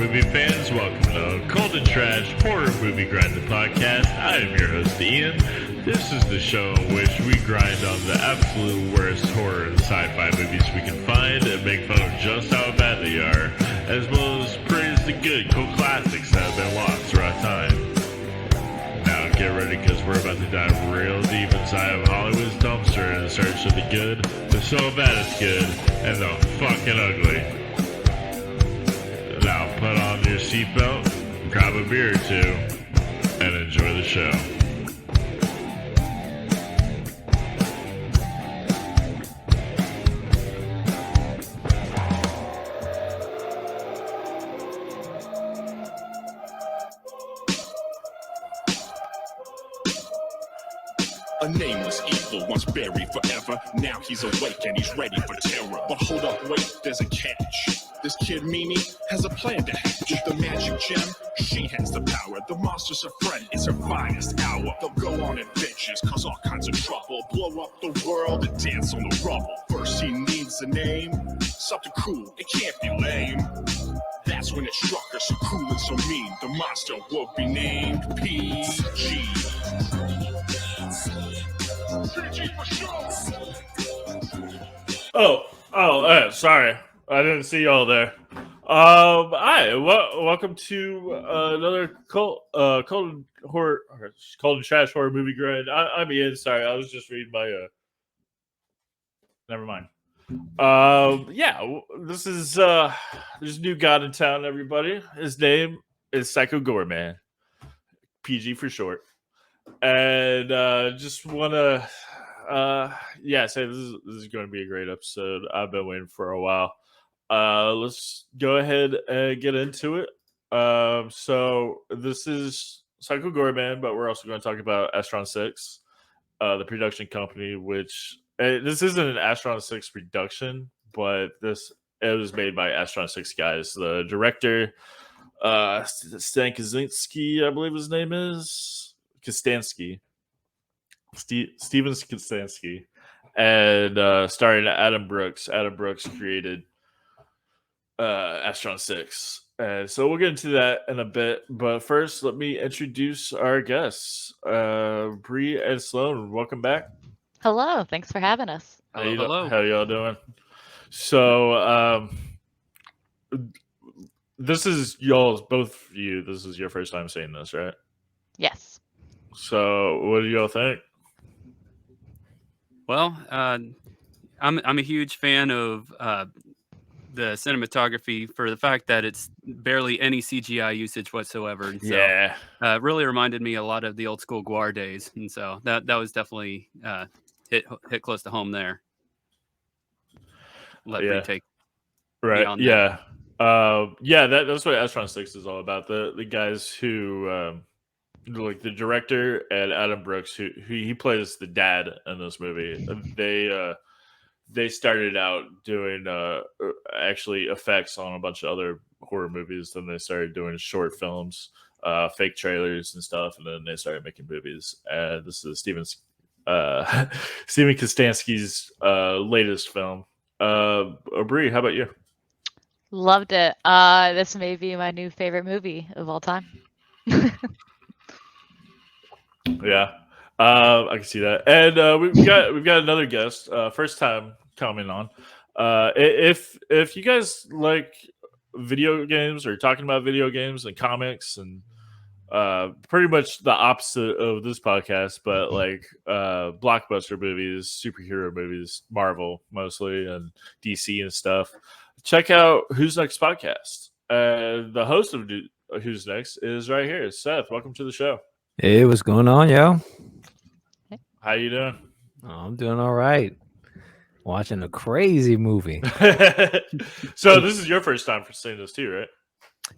movie fans, welcome to Cold and Trash Horror Movie Grinding Podcast. I am your host, Ian. This is the show in which we grind on the absolute worst horror and sci-fi movies we can find and make fun of just how bad they are, as well as praise the good, cool classics that have been lost throughout time. Now get ready, because we're about to dive real deep inside of Hollywood's dumpster in search of the good, the so bad it's good, and the fucking ugly. Now put on your seatbelt, grab a beer or two, and enjoy the show. A nameless evil, once buried forever. Now he's awake and he's ready for terror. But hold up, wait, there's a catch. This kid Mimi has a plan to hatch. With the magic gem, she has the power. The monster's her friend, it's her finest hour. They'll go on adventures, cause all kinds of trouble. Blow up the world and dance on the rubble. First he needs a name, something cool, it can't be lame. That's when it struck her, so cool and so mean. The monster will be named PG. Sorry. I didn't see y'all there. Hi, welcome to another cold and trash horror movie grind. I'm Ian. Sorry, I was just reading my. Never mind. This is there's a new god in town. Everybody, his name is Psycho Goreman, PG for short, and just want to say this is going to be a great episode. I've been waiting for a while. Let's go ahead and get into it. So this is Psycho Goreman, but we're also going to talk about Astron 6, the production company, which this isn't an Astron 6 production, but it was made by Astron 6 guys. The director, Steven Kostanksi, I believe his name is Kostanski. Steven Kostanski, and starring Adam Brooks. Adam Brooks created Astron 6. So we'll get into that in a bit. But first, let me introduce our guests. Bree and Sloan, welcome back. Hello. Thanks for having us. Hello. How y'all doing? So this is both of you. This is your first time seeing this, right? Yes. So what do y'all think? Well, I'm a huge fan of the cinematography for the fact that it's barely any CGI usage whatsoever. And so, it really reminded me a lot of the old school Guar days, and so that was definitely hit close to home there. Let me take right. Yeah, that's what Astron 6 is all about. The guys who. Like the director and Adam Brooks, who he plays the dad in this movie, they started out doing actually effects on a bunch of other horror movies. Then they started doing short films, fake trailers and stuff, and then they started making movies. And this is Steven Kostanski's latest film. Bree, how about you? Loved it. This may be my new favorite movie of all time. Yeah, I can see that, and we've got another guest, first time coming on. If you guys like video games or talking about video games and comics and pretty much the opposite of this podcast, but like blockbuster movies, superhero movies, Marvel mostly, and DC and stuff, check out Who's Next podcast. The host of Who's Next is right here. Seth, welcome to the show. Hey, what's going on, yo? How you doing? Oh, I'm doing all right. Watching a crazy movie. So this is your first time for seeing this too, right?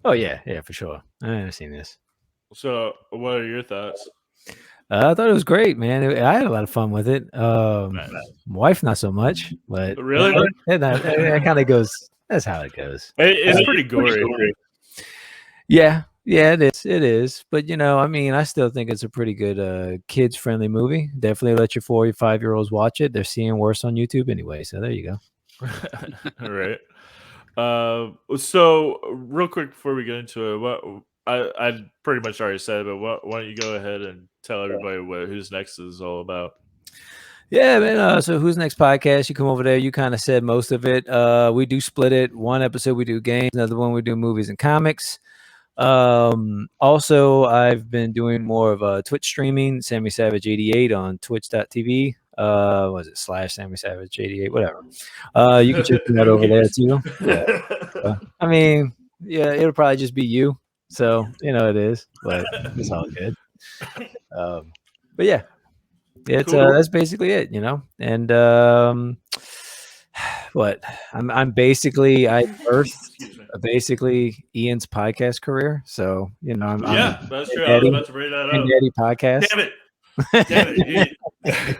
Oh yeah, for sure. I haven't seen this. So what are your thoughts? I thought it was great, man. I had a lot of fun with it. My wife, not so much, but really, that kind of goes. That's how it goes. It's pretty gory. Yeah, it is. But I still think it's a pretty good kids-friendly movie. Definitely let your 4 or 5-year-olds watch it. They're seeing worse on YouTube anyway, so there you go. All right. So real quick before we get into it, what I pretty much already said, but why don't you go ahead and tell everybody what Who's Next is all about? Yeah, man. So Who's Next podcast? You come over there. You kind of said most of it. We do split it. One episode we do games, another one we do movies and comics. Also, I've been doing more of Twitch streaming, Sammy Savage 88 on twitch.tv. Was it /Sammy Savage 88? Whatever. You can check me out over there too. Yeah. I mean, yeah, it'll probably just be you. So, it is, but it's all good. But yeah. It's Cool. that's basically it, And what I'm basically I birthed basically Ian's podcast career. So I'm that's true. I was about to bring that up. Daddy podcast. Damn it!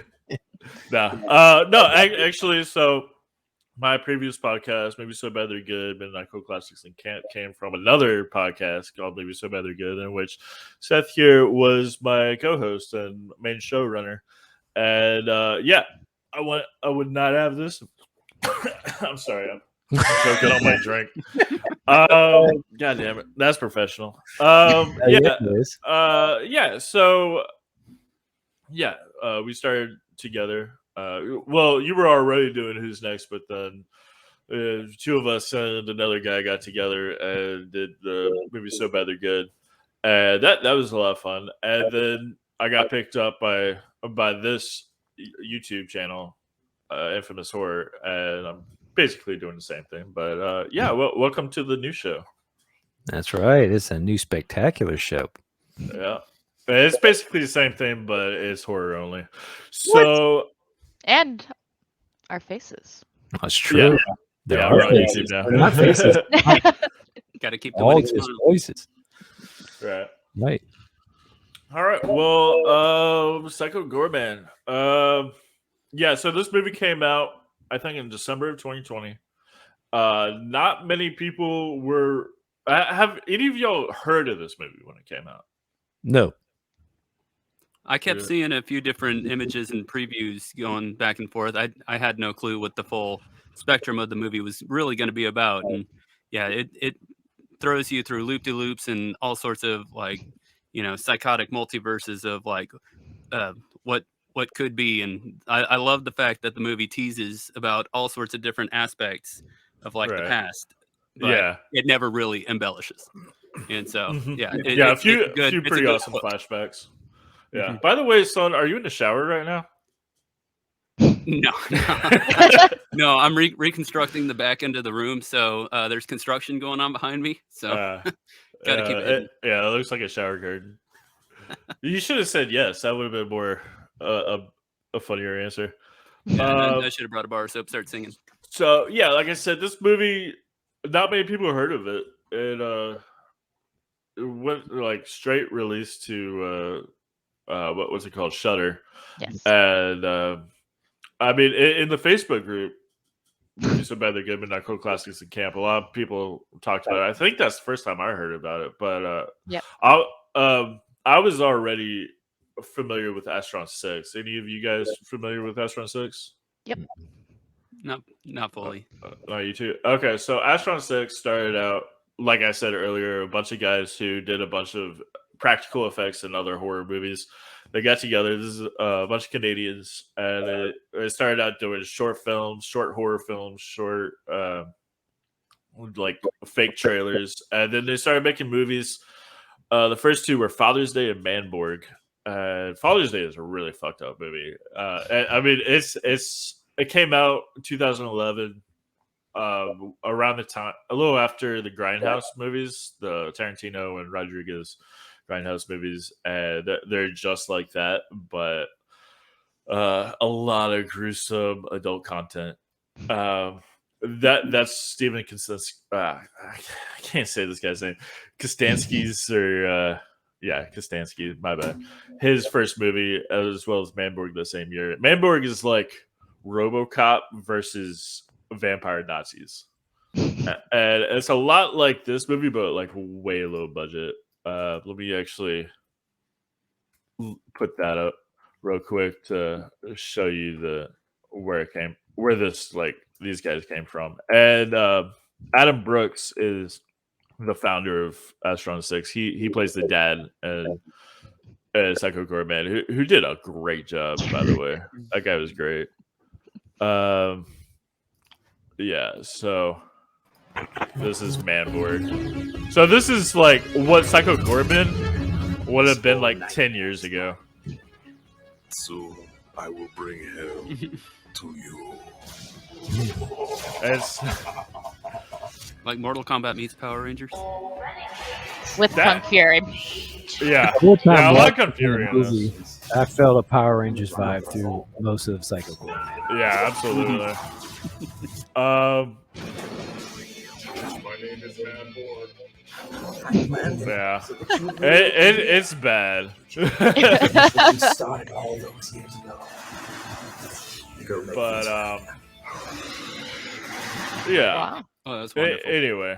No, actually, so my previous podcast, Maybe So Bad They're Good, Midnight Cool Classics, and Can't, came from another podcast called Maybe So Bad They're Good, in which Seth here was my co-host and main showrunner. And I would not have this. I'm sorry, I'm choking on my drink. God damn it, that's professional. So we started together. Well, you were already doing Who's Next, but then two of us and another guy got together and did the Maybe So Bad They're Good, and that was a lot of fun. And then I got picked up by this YouTube channel, Infamous Horror, and I'm basically doing the same thing. But welcome to the new show. That's right. It's a new spectacular show. Yeah, it's basically the same thing, but it's horror only. So, and our faces. That's true. Yeah, we're on YouTube now. They're not faces. Got to keep the all weddings these fun. voices. Right. All right. Well, Psycho Goreman. So this movie came out, I think, in December of 2020. Not many people were. Have any of y'all heard of this movie when it came out? No. I kept seeing a few different images and previews going back and forth. I had no clue what the full spectrum of the movie was really going to be about. And yeah, it throws you through loop-de-loops and all sorts of psychotic multiverses of what could be. And I love the fact that the movie teases about all sorts of different aspects of the past. But it never really embellishes. And so, a few pretty awesome flashbacks. Yeah. Mm-hmm. By the way, son, are you in the shower right now? No. I'm reconstructing the back end of the room, so there's construction going on behind me. So gotta keep it. It looks like a shower curtain. You should have said yes. That would have been more a funnier answer. I should have brought a bar of soap, start singing. So like I said, this movie, not many people heard of it. It went straight release to what was it called? Shudder. Yes. And I mean, in the Facebook group, So Bad They're Good, Midnight Cool Classics and Camp, a lot of people talked about it. I think that's the first time I heard about it. But I was already familiar with Astron 6. Any of you guys familiar with Astron 6? Yep. No, not fully. No, you too. Okay, so Astron 6 started out, like I said earlier, a bunch of guys who did a bunch of practical effects and other horror movies. They got together. This is a bunch of Canadians, and they started out doing short films, short horror films, short fake trailers, and then they started making movies. The first two were Father's Day and Manborg. Father's Day is a really fucked up movie. I mean, it came out in 2011, around the time, a little after the Grindhouse movies, the Tarantino and Rodriguez Grindhouse movies, and they're just like that, but a lot of gruesome adult content. That's Steven Kostanski. I can't say this guy's name. Kostanski's Kostanski. My bad. His first movie, as well as Manborg, the same year. Manborg is like RoboCop versus vampire Nazis, and it's a lot like this movie, but way low budget. Let me actually put that up real quick to show you where these guys came from. And Adam Brooks is the founder of Astron 6. He plays the dad and Psycho Goreman, who did a great job, by the way. That guy was great. Yeah, so this is Manboard. So this is like what Psycho Goreman would have been like 10 years ago. Soon I will bring him to you. It's Like Mortal Kombat meets Power Rangers. With Kung Fury. yeah. Whole time Yeah, I like watching Kung Fury the in movie, this. I felt a Power Rangers vibe through most of Psycho Goreman. Yeah, absolutely. My name is Manboard. Yeah. It's bad. Started all those years ago. But yeah. Wow. Oh, that's wonderful. Anyway,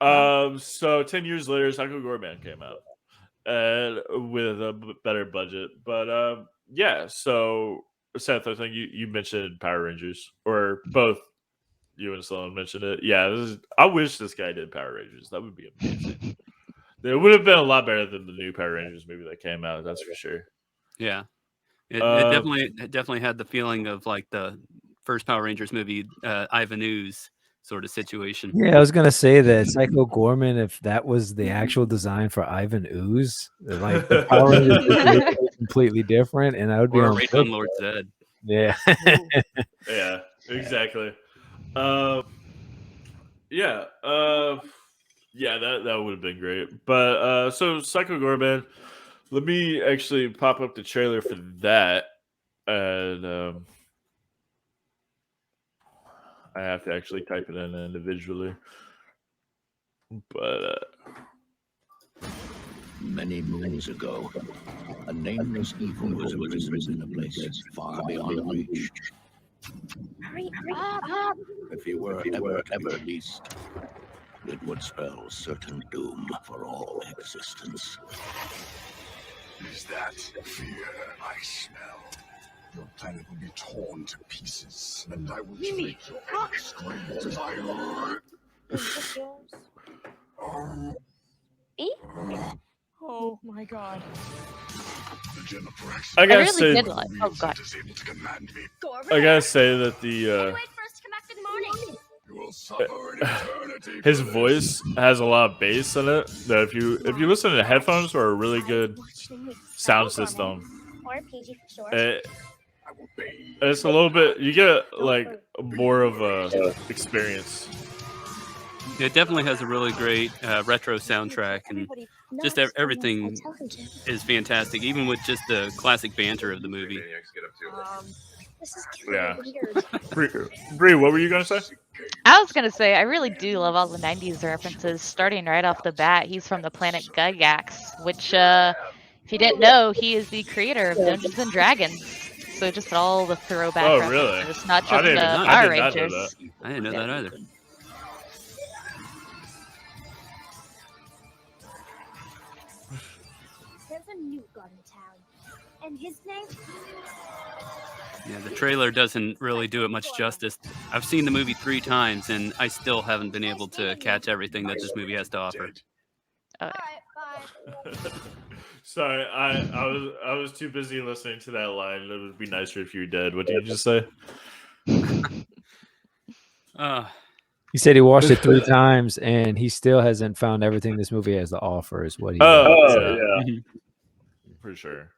so 10 years later, Psycho Goreman came out, and with a better budget. But yeah. So Seth, I think you mentioned Power Rangers, or both you and Sloan mentioned it. Yeah, I wish this guy did Power Rangers. That would be amazing. It would have been a lot better than the new Power Rangers movie that came out. That's for sure. Yeah, it definitely had the feeling of like the first Power Rangers movie, Ivan Ooze sort of situation. Yeah, I was gonna say that Psycho Goreman, if that was the actual design for Ivan Ooze, like the Power Rangers would be completely different, and I would be Or on Raid board on Lord for it. Zed. Yeah. Yeah, exactly. Yeah. Yeah, that would have been great. But so Psycho Goreman, let me actually pop up the trailer for that, and I have to actually type it in individually. But Many moons ago, a nameless evil was imprisoned in a place far beyond reach. Hurry up! If he were ever released, it would spell certain doom for all existence. Is that fear I smell? Your planet will be torn to pieces, and I will take your scream to fire. Is yours? E? Oh my god. The Jennifer I I gotta really say, did like. Oh god. is able to command me. I gotta say that the Wait first, come back in the morning. You will suffer in eternity. his for this. voice has a lot of bass in it. That if you listen to headphones or a really good sound system, Or PG for short. it, I will bathe. it's a little bit. You get like more of a experience. It definitely has a really great retro soundtrack, and just everything is fantastic, even with just the classic banter of the movie. This is Yeah. weird. Bree, what were you gonna say? I was gonna say I really do love all the '90s references. Starting right off the bat, he's from the planet Gygax, which, if you didn't know, he is the creator of Dungeons and Dragons. So just all the throwback Oh, really? references, not I just didn't- the I Power did not know Rangers. that. I didn't know that either. There's a new god in town. And his name? Yeah, the trailer doesn't really do it much justice. I've seen the movie 3 times, and I still haven't been able to catch everything that this movie has to offer. Alright, bye. Sorry, I was too busy listening to that line. It would be nicer if you were dead. What did you just say? He said he watched it 3 times, and he still hasn't found everything this movie has to offer. Is what he. Yeah, for sure.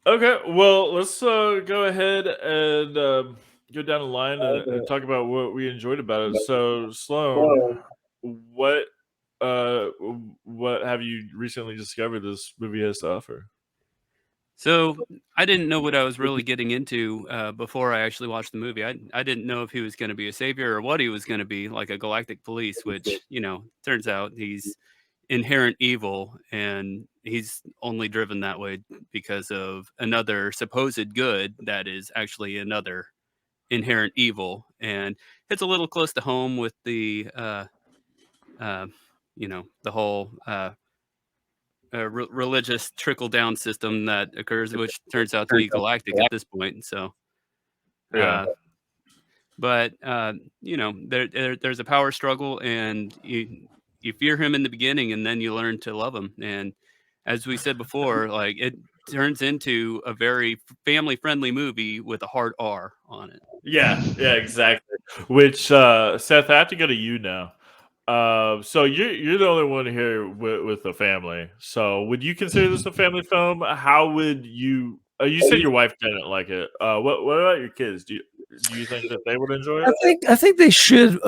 Okay, well, let's go ahead and go down the line and talk about what we enjoyed about it. So, Sloan, what have you recently discovered this movie has to offer? So I didn't know what I was really getting into before I actually watched the movie. I didn't know if he was going to be a savior or what he was going to be, like a galactic police, which, turns out he's inherent evil, and he's only driven that way because of another supposed good that is actually another inherent evil. And it's a little close to home with the the whole religious trickle down system that occurs, which turns out to be galactic at this point. So Yeah. but there's a power struggle, and you fear him in the beginning, and then you learn to love him. And as we said before, like it turns into a very family-friendly movie with a hard R on it. Yeah, exactly. Which Seth, I have to go to you now. So you're the only one here with a family. So would you consider this a family film? How would you? You said your wife didn't like it. What about your kids? Do you think that they would enjoy it? I think they should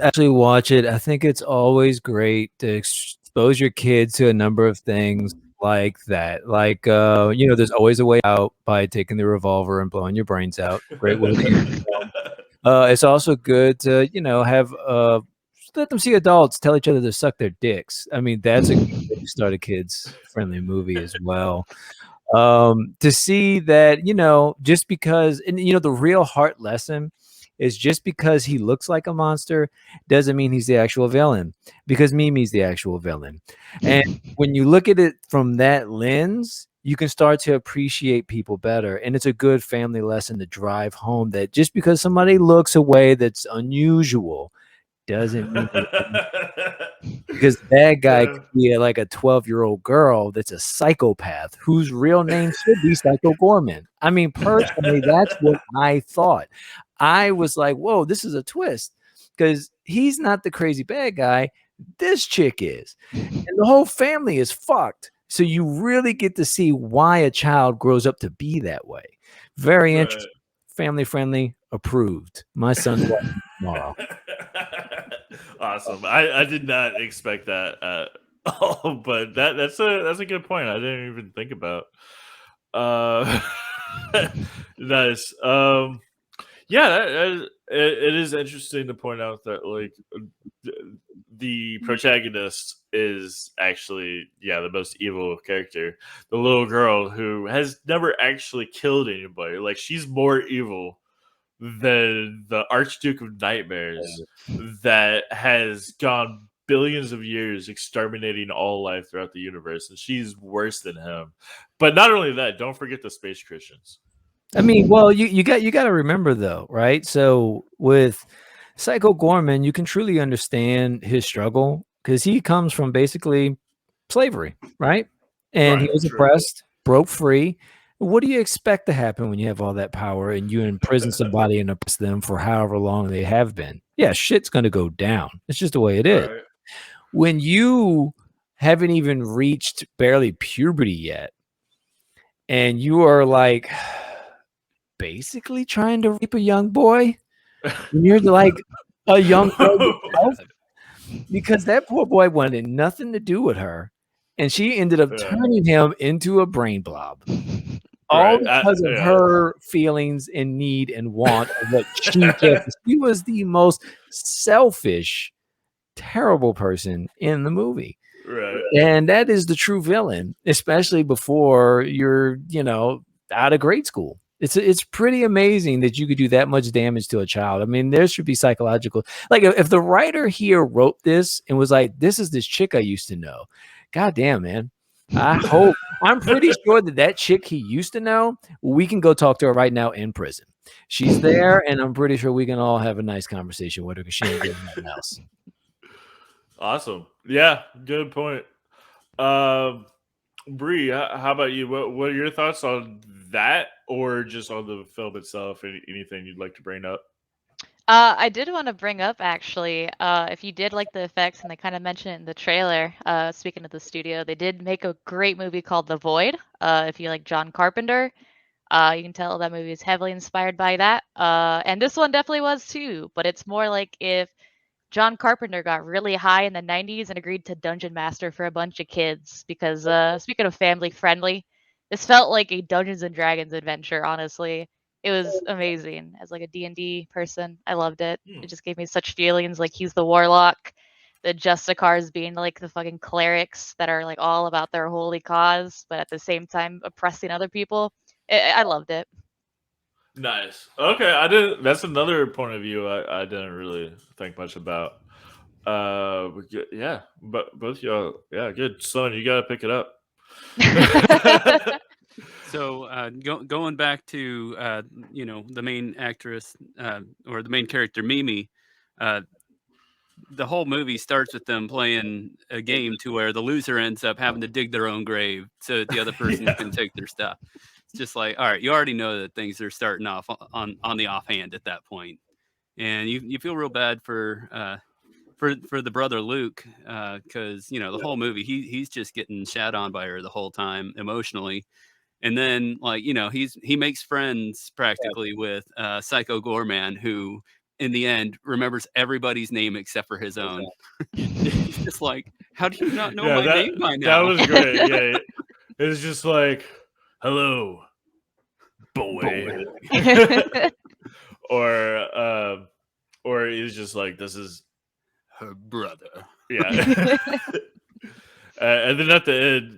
actually watch it. I think it's always great to expose your kids to a number of things like that. Like there's always a way out by taking the revolver and blowing your brains out. Great way to end the film. It's also good to have let them see adults tell each other to suck their dicks. I mean, that's a good way to start a kids friendly movie as well. To see that just because, and the real heart lesson is, just because he looks like a monster doesn't mean he's the actual villain, because Mimi's the actual villain. And when you look at it from that lens, you can start to appreciate people better. And it's a good family lesson to drive home that just because somebody looks a way that's unusual doesn't mean because that guy could be like a 12-year-old girl that's a psychopath whose real name should be Psycho Goreman. I mean, personally, that's what I thought. I was like, whoa, this is a twist, because he's not the crazy bad guy. This chick is. And the whole family is fucked. So you really get to see why a child grows up to be that way. Very interesting. Family friendly, approved. My son's watching tomorrow. Awesome. I did not expect that at all, but that's a good point. I didn't even think about. Nice. Yeah, it is interesting to point out that like the protagonist is actually the most evil character. The little girl who has never actually killed anybody. Like, she's more evil than the Archduke of Nightmares that has gone billions of years exterminating all life throughout the universe, and she's worse than him. But not only that, don't forget the space Christians. I mean, well, you got to remember though, right? So with Psycho Goreman, you can truly understand his struggle, because he comes from basically slavery, right? And he was oppressed, broke free. What do you expect to happen when you have all that power and you imprison somebody and oppress them for however long they have been? Yeah, shit's going to go down. It's just the way it is. Right. When you haven't even reached barely puberty yet, and you are like basically trying to rape a young boy, and you're like a young boy yourself, because that poor boy wanted nothing to do with her, and she ended up turning him into a brain blob. All because of her feelings and need and want of what she did. She was the most selfish, terrible person in the movie. Right. And that is the true villain, especially before you're, out of grade school. It's pretty amazing that you could do that much damage to a child. I mean, there should be psychological, like if the writer here wrote this and was like, this is this chick I used to know. God damn, man. I'm pretty sure that chick he used to know, we can go talk to her right now in prison. She's there, and I'm pretty sure we can all have a nice conversation with her, because she ain't doing nothing else. Awesome. Yeah, good point. Bree, how about you? What are your thoughts on that, or just on the film itself? Anything you'd like to bring up? I did want to bring up, actually, if you did like the effects, and they kind of mentioned it in the trailer, speaking of the studio, they did make a great movie called The Void. If you like John Carpenter, you can tell that movie is heavily inspired by that. And this one definitely was too, but it's more like if John Carpenter got really high in the 90s and agreed to Dungeon Master for a bunch of kids, because speaking of family friendly, this felt like a Dungeons and Dragons adventure, honestly. It was amazing. As like a D&D person, I loved it. It just gave me such feelings like he's the warlock, the Justicars being like the fucking clerics that are like all about their holy cause, but at the same time oppressing other people. I loved it. Nice. Okay, that's another point of view I didn't really think much about. Yeah, but both y'all, good. Sloan, you gotta pick it up. So going back to the main actress or the main character Mimi, the whole movie starts with them playing a game to where the loser ends up having to dig their own grave so that the other person can take their stuff. It's just like, all right, you already know that things are starting off on the offhand at that point, and you feel real bad for the brother Luke, because the whole movie he's just getting shat on by her the whole time emotionally, and then he makes friends practically with Psycho Goreman, who in the end remembers everybody's name except for his own. He's just like, how do you not know my name by now? That was great. Yeah, it was just like, hello, boy. or he's just like, this is her brother. Yeah. And then at the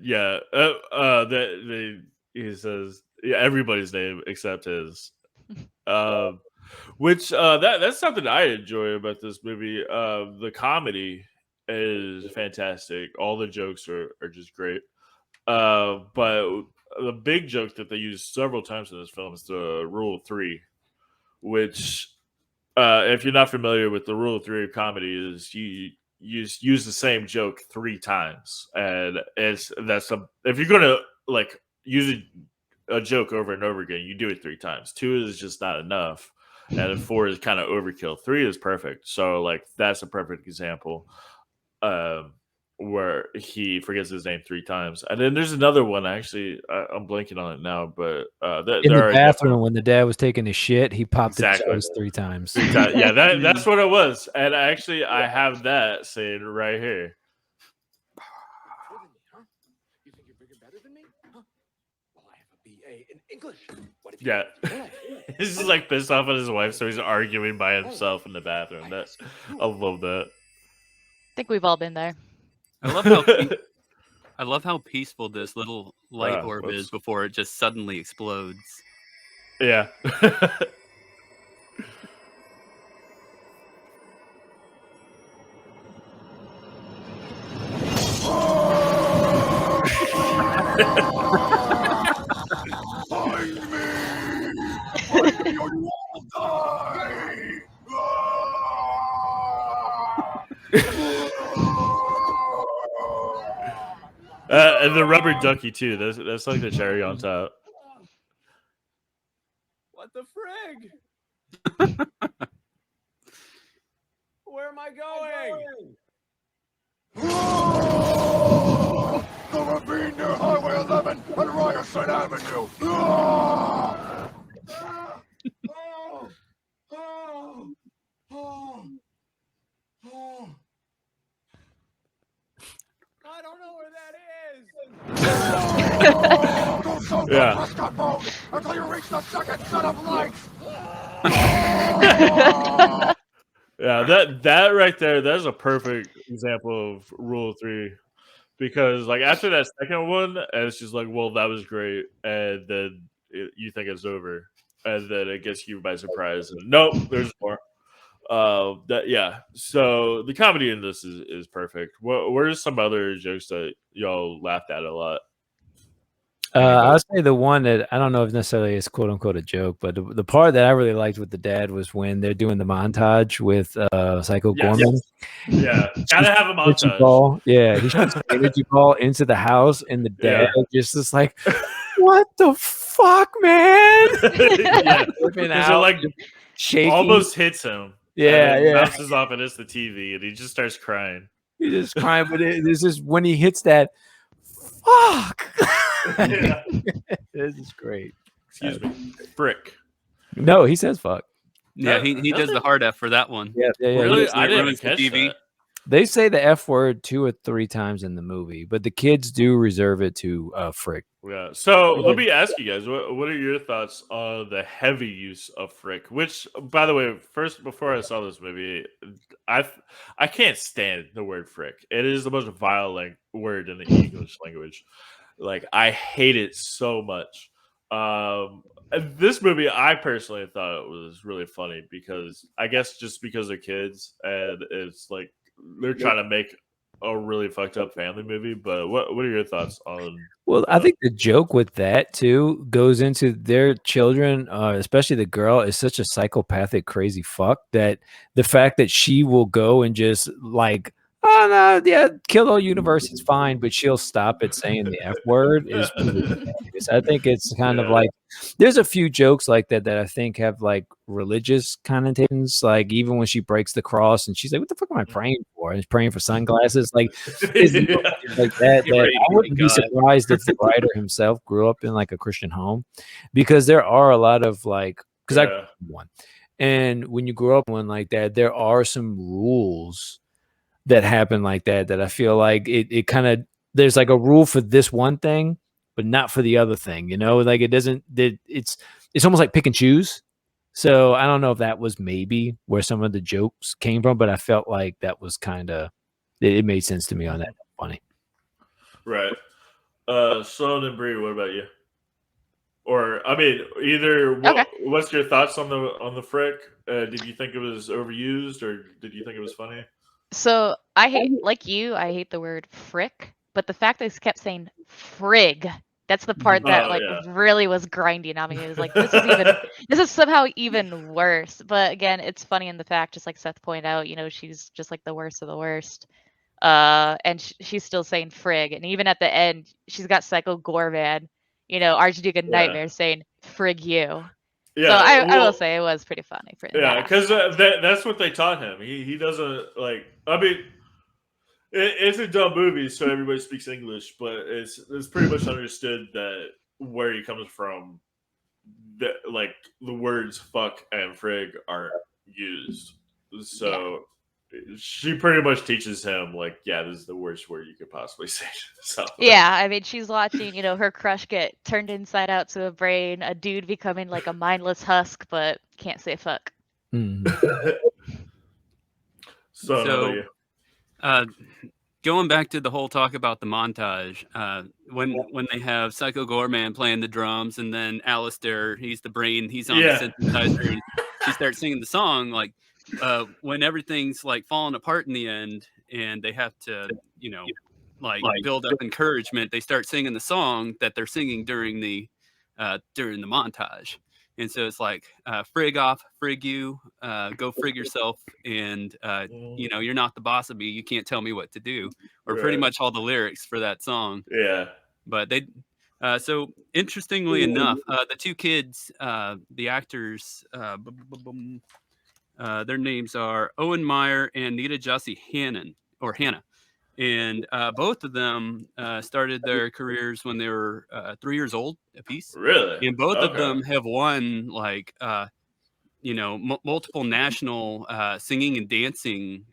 end, he says, everybody's name except his. Which that's something I enjoy about this movie. The comedy is fantastic. All the jokes are just great. But the big joke that they use several times in this film is the rule of three, which if you're not familiar with the rule of three of comedy, is you use the same joke three times, and if you're gonna use a joke over and over again, you do it three times. Two is just not enough, and four is kind of overkill. Three is perfect. So that's a perfect example where he forgets his name three times. And then there's another one. Actually, I'm blanking on it now, but in the bathroom when the dad was taking his shit, he popped exactly his three times. Yeah, that's what it was. And actually, I have that scene right here. You think you're bigger, better than me? Huh? Well, I have a BA in English. What if Yeah. He's just pissed off at his wife, so he's arguing by himself in the bathroom. I love that. I think we've all been there. I love how peaceful this little light orb is before it just suddenly explodes. Yeah. Find me! Find me or you all die! And the rubber ducky too. That's like the cherry on top. What the frig? Where am I going? The ravine near Highway 11 and Ryerson Avenue! I don't know where that is. Go south Yeah. on Prescott Road until you reach the second set of lights! Yeah, that right there, that's a perfect example of rule of three. Because after that second one, it's just well, that was great, and then you think it's over, and then it gets you by surprise. And nope, there's more. So the comedy in this is perfect. What are some other jokes that y'all laughed at a lot? I'll say the one that I don't know if necessarily is quote unquote a joke, but the part that I really liked with the dad was when they're doing the montage with Psycho Goreman. Yeah, gotta have a montage. Ball. Yeah, he shoots an energy ball into the house, and the dad just is like, "What the fuck, man?" Shaking. Almost hits him. Yeah, bounces off and hits the TV, and he just starts crying. He just crying, but this is when he hits that. Fuck. Yeah. This is great. Excuse me. Frick. No, he says fuck. Yeah, he does the hard F for that one. Yeah. Really? I didn't catch that. They say the F word 2 or 3 times in the movie, but the kids do reserve it to frick. Yeah. So let me ask you guys, what are your thoughts on the heavy use of frick? Which, by the way, first, before I saw this movie, I can't stand the word frick. It is the most violent word in the English language. I hate it so much. This movie, I personally thought it was really funny because I guess just because they're kids and it's they're trying to make a really fucked up family movie. But what are your thoughts on? Well, I think the joke with that too goes into their children, especially the girl, is such a psychopathic, crazy fuck that the fact that she will go and just like, oh no, yeah, kill the whole universe, it's fine, but she'll stop at saying the F word is really hilarious. I think it's kind of like there's a few jokes like that that I think have like religious connotations. Like even when she breaks the cross and she's like, "What the fuck am I praying for?" And she's praying for sunglasses. Like it's little things like that. Get ready I to wouldn't be God. surprised if the writer himself grew up in like a Christian home, because there are a lot of like, because I grew up in one, and when you grow up in one like that, there are some rules that happen like that that I feel like it kind of, there's like a rule for this one thing, but not for the other thing. You know, like it doesn't. It's almost like pick and choose. So I don't know if that was maybe where some of the jokes came from, but I felt like that was kind of it made sense to me on that. Funny. Right. Sloan and Bree, what about you? Or I mean, either what's your thoughts on the frick? Did you think it was overused, or did you think it was funny? So I hate, like you, I hate the word frick, but the fact that they kept saying frig, that's the part that really was grinding on me. It was like, this is somehow even worse. But again, it's funny in the fact, just like Seth pointed out, you know, she's just like the worst of the worst. And she's still saying frig, and even at the end, she's got Psycho Goreman, you know, Archduke Nightmare saying frig you. Yeah, so I will say it was pretty funny for that. Because that's what they taught him. He doesn't like. I mean, it's a dumb movie, so everybody speaks English, but it's pretty much understood that where he comes from, that like the words "fuck" and "frig" aren't used. So she pretty much teaches him like, yeah, this is the worst word you could possibly say. So, yeah, I mean, she's watching, you know, her crush get turned inside out to a brain, a dude becoming like a mindless husk, but can't say fuck. So going back to the whole talk about the montage, when they have Psycho Goreman playing the drums, and then Alistair, he's the brain, he's on the synthesizer, and she starts singing the song, like when everything's like falling apart in the end, and they have to, you know, like build up encouragement, they start singing the song that they're singing during the montage. And so it's like, frig off, frig you, go frig yourself, and, you know, you're not the boss of me. You can't tell me what to do, or pretty much all the lyrics for that song. Yeah. But they, so interestingly enough, the two kids, the actors, their names are Owen Meyer and Nita Jussie Hannah. And both of them started their careers when they were 3 years old apiece. Really? And both of them have won like you know, multiple national singing and dancing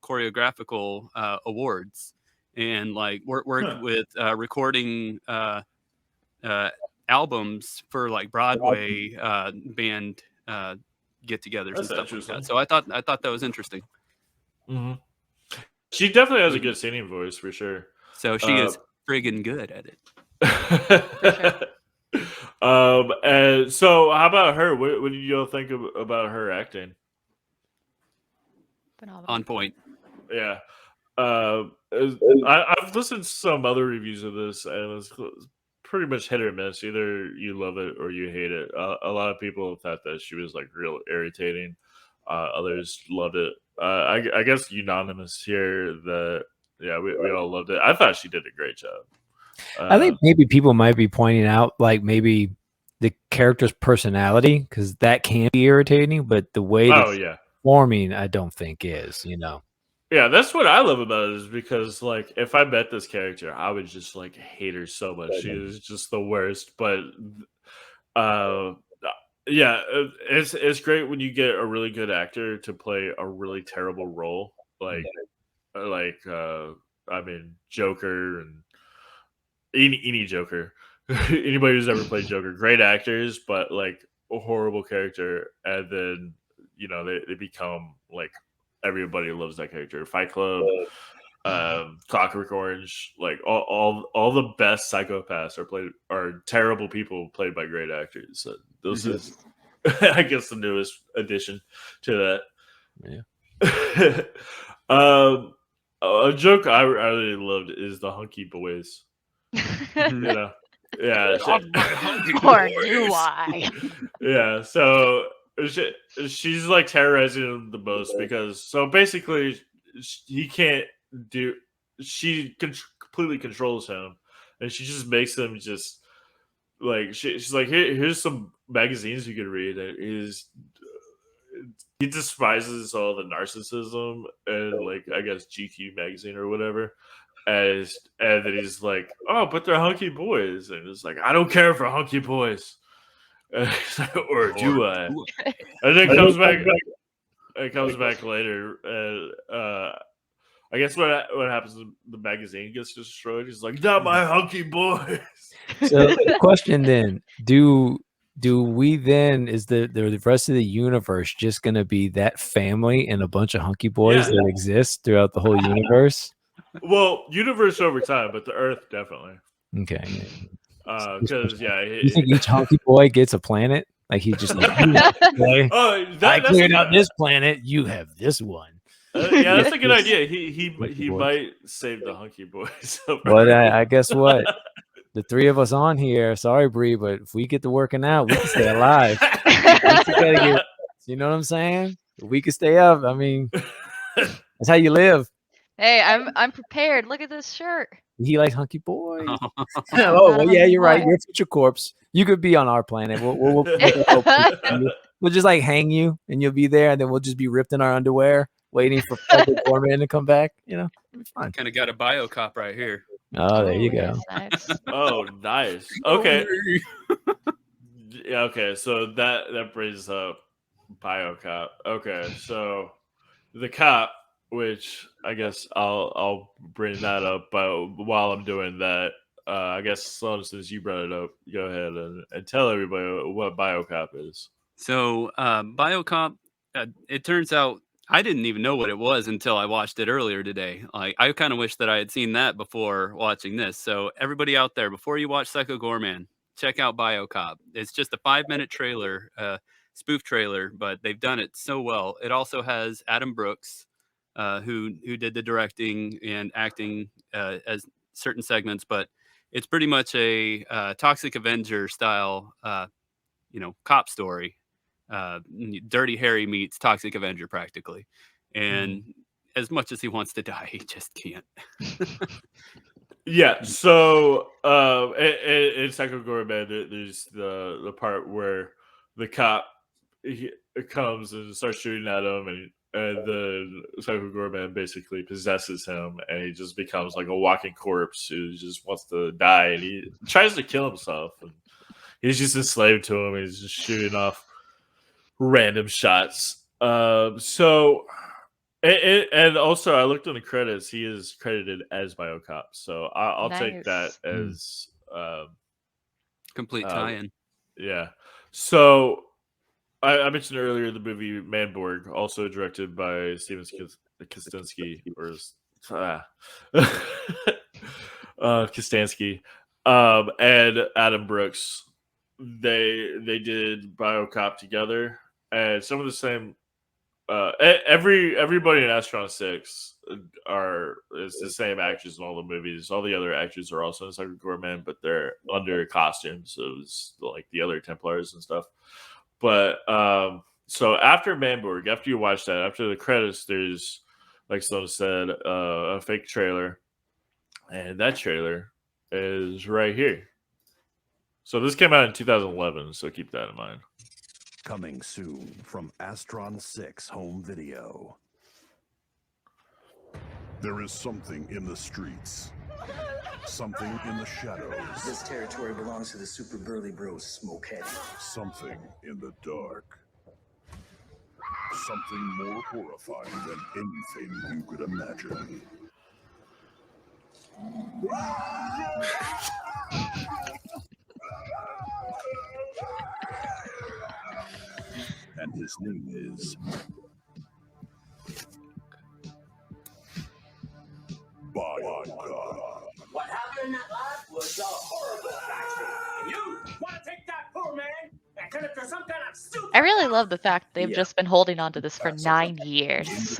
choreographical awards, and like worked with recording albums for like Broadway band get-togethers and stuff like that. So I thought that was interesting. Mm-hmm. She definitely has a good singing voice for sure. So she is friggin' good at it. And so how about her? What did you all think about her acting? Phenomenal. On point. Yeah. I've listened to some other reviews of this, and it's pretty much hit or miss. Either you love it or you hate it. A lot of people thought that she was like real irritating. Others loved it. I guess unanimous here that we all loved it. I thought she did a great job. I think maybe people might be pointing out like maybe the character's personality, because that can be irritating, but the way that performing, I don't think is, you know. Yeah, that's what I love about it, is because like if I met this character, I would just like hate her so much. She is just the worst. But yeah, it's great when you get a really good actor to play a really terrible role, like I mean Joker and any Joker, anybody who's ever played Joker, great actors, but like a horrible character, and then you know they become like everybody loves that character. Fight Club, Clockwork Orange, like all the best psychopaths are terrible people played by great actors. So this is, I guess, the newest addition to that. Yeah. A joke I really loved is the hunky boys. You know, yeah, Or do I? yeah. So she's like terrorizing him the most because so basically he can't do. She completely controls him, and she just makes him just like she's like here's some magazines you can read. He despises all the narcissism and like I guess GQ magazine or whatever. And then he's like, oh, but they're hunky boys, and it's like I don't care for hunky boys, or do I? And then comes back. It comes back later, and I guess what happens is the magazine gets destroyed. He's like, not my hunky boys. So the question then, do we then is the rest of the universe just gonna be that family and a bunch of hunky boys that exist throughout the whole universe? Well, universe over time, but the Earth definitely. Okay. Because you think each hunky boy gets a planet? Like he just like, I cleared out this planet. You have this one. Yeah, that's a good idea. He might save the hunky boys. But I guess what? The three of us on here, sorry, Bree, but if we get to working out, we can stay alive. You know what I'm saying? If we can stay up. I mean, that's how you live. Hey, I'm prepared. Look at this shirt. He likes hunky boy. Oh, well, yeah, you're right. You're a future corpse. You could be on our planet. We'll just like hang you, and you'll be there, and then we'll just be ripped in our underwear, waiting for Psycho Goreman to come back. You know, it'll be fine. Kind of got a bio cop right here. Oh, there you go. Nice. Oh, nice. Okay. Yeah. Okay. So that brings up BioCop. Okay. So the cop, which I guess I'll bring that up, but while I'm doing that, I guess Sloan, since you brought it up, go ahead and tell everybody what BioCop is. So BioCop, it turns out I didn't even know what it was until I watched it earlier today. Like I kind of wish that I had seen that before watching this. So everybody out there, before you watch Psycho Goreman, check out BioCop. It's just a 5-minute trailer, spoof trailer, but they've done it so well. It also has Adam Brooks, who did the directing and acting as certain segments, but it's pretty much a Toxic Avenger style, cop story. Dirty Harry meets Toxic Avenger practically, and as much as he wants to die, he just can't. Yeah. So in Psycho Goreman, there's the part where the cop comes and starts shooting at him, and the Psycho Goreman basically possesses him, and he just becomes like a walking corpse who just wants to die, and he tries to kill himself, and he's just enslaved to him. He's just shooting off random shots. So and also I looked in the credits. He is credited as BioCop, so I'll take that as complete tie-in. Yeah. So I mentioned earlier the movie Manborg, also directed by Steven Kostanski, or Kostanski, and Adam Brooks. They did BioCop together, and some of the same. Everybody in Astron 6 is the same actors in all the movies. All the other actors are also in Psycho Goreman, but they're under costumes, so it's like the other Templars and stuff. But so after Manborg, after you watch that, after the credits, there's, like Sloan said, a fake trailer, and that trailer is right here. So this came out in 2011, so keep that in mind. Coming soon from Astron 6 Home Video. There is something in the streets. Something in the shadows. This territory belongs to the Super Burly Bros, Smokehead. Something in the dark. Something more horrifying than anything you could imagine. And his name is BioCop. What happened in that lab was a horrible tragedy. And you want to take that poor man and turn it to some kind of super. I really love the fact they've just been holding on to this for 9 years.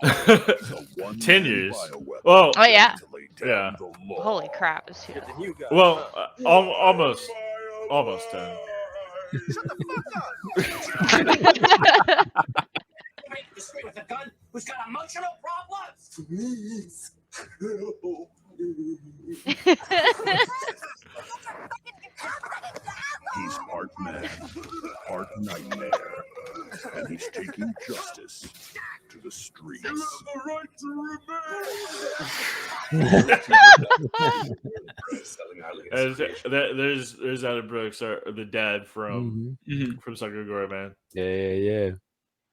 The 10 years. bioweapon Well, Oh, yeah. to lay down yeah. the law. Holy crap. It's huge. Well, almost 10. With a gun who's got emotional problems. He's part man, part nightmare, and he's taking justice to the streets. There's Adam Brooks, the dad from Psycho Goreman. Yeah.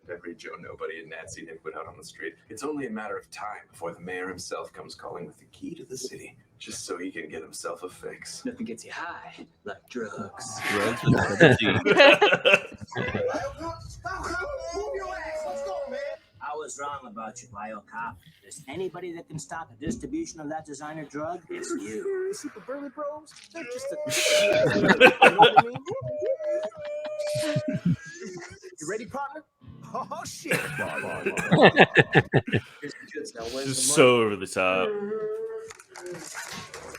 Every Joe Nobody and Nancy Nick put out on the street. It's only a matter of time before the mayor himself comes calling with the key to the city, just so he can get himself a fix. Nothing gets you high like drugs. Drugs with a G. I was wrong about you, bio cop. If there's anybody that can stop the distribution of that designer drug, it's you. See the Burley Bros? They're just a... You know what I mean? You ready, partner? Oh, shit. Just so over the top.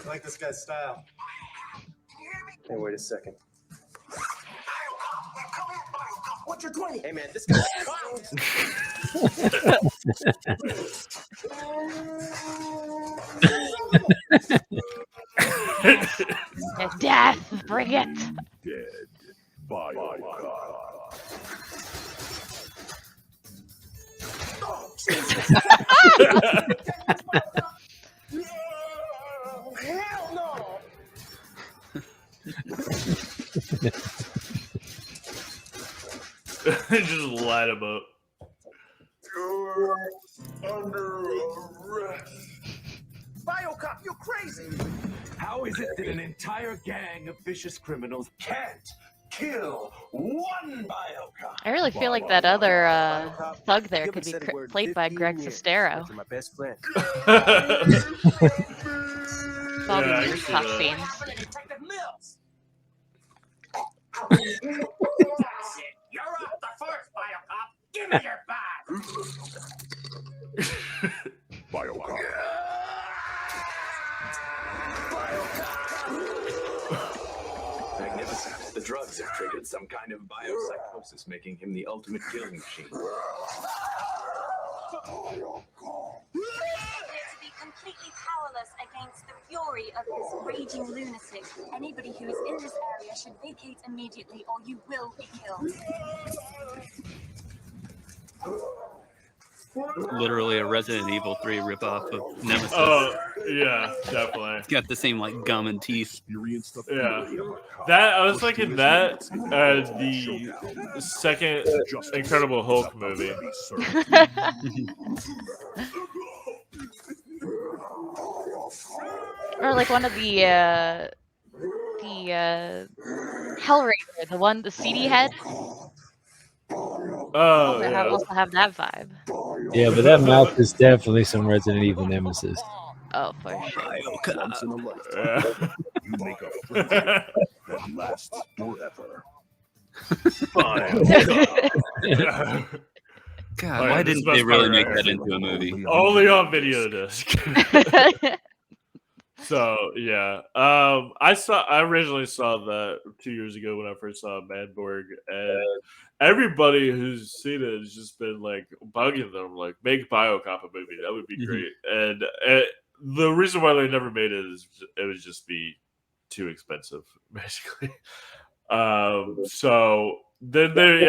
I like this guy's style. Hey, wait a second. What's your 20? Hey, man, this guy's Death, bring it. Dead bioweapon. Hell no! Just light him up. You're under arrest. Biocop, you're crazy! How is it that an entire gang of vicious criminals can't kill one biocop? I really feel like that other thug there could be played by Greg Sestero. My best friend. All Yeah, I these can see tough that. scenes. Detective Mills. That's it. You're up the first, biocop. Give me your badge. Biocop. Magnificent. The drugs have triggered some kind of biopsychosis, making him the ultimate killing machine. To be completely powerless against the fury of this raging lunatic. Anybody who is in this area should vacate immediately or you will be killed. Literally a Resident Evil 3 ripoff of Nemesis. Oh, yeah, definitely. It's got the same like gum and teeth. Yeah. That I was thinking that as the second Incredible Hulk movie. Or like one of the Hellraiser, the CD head. Oh, They yeah. also have that vibe. Yeah, but that mouth is definitely some Resident Evil Nemesis. Oh, for sure. Once in a lifetime, Yeah. you make a friendship that lasts forever. God, Oh, yeah, why this didn't must they really be make right. that into a movie? Only on video disc. So yeah, I originally saw that 2 years ago when I first saw Manborg, and everybody who's seen it has just been like bugging them, like make Biocop a movie. That would be Mhm. great. And the reason why they never made it is it would just be too expensive, basically. So then they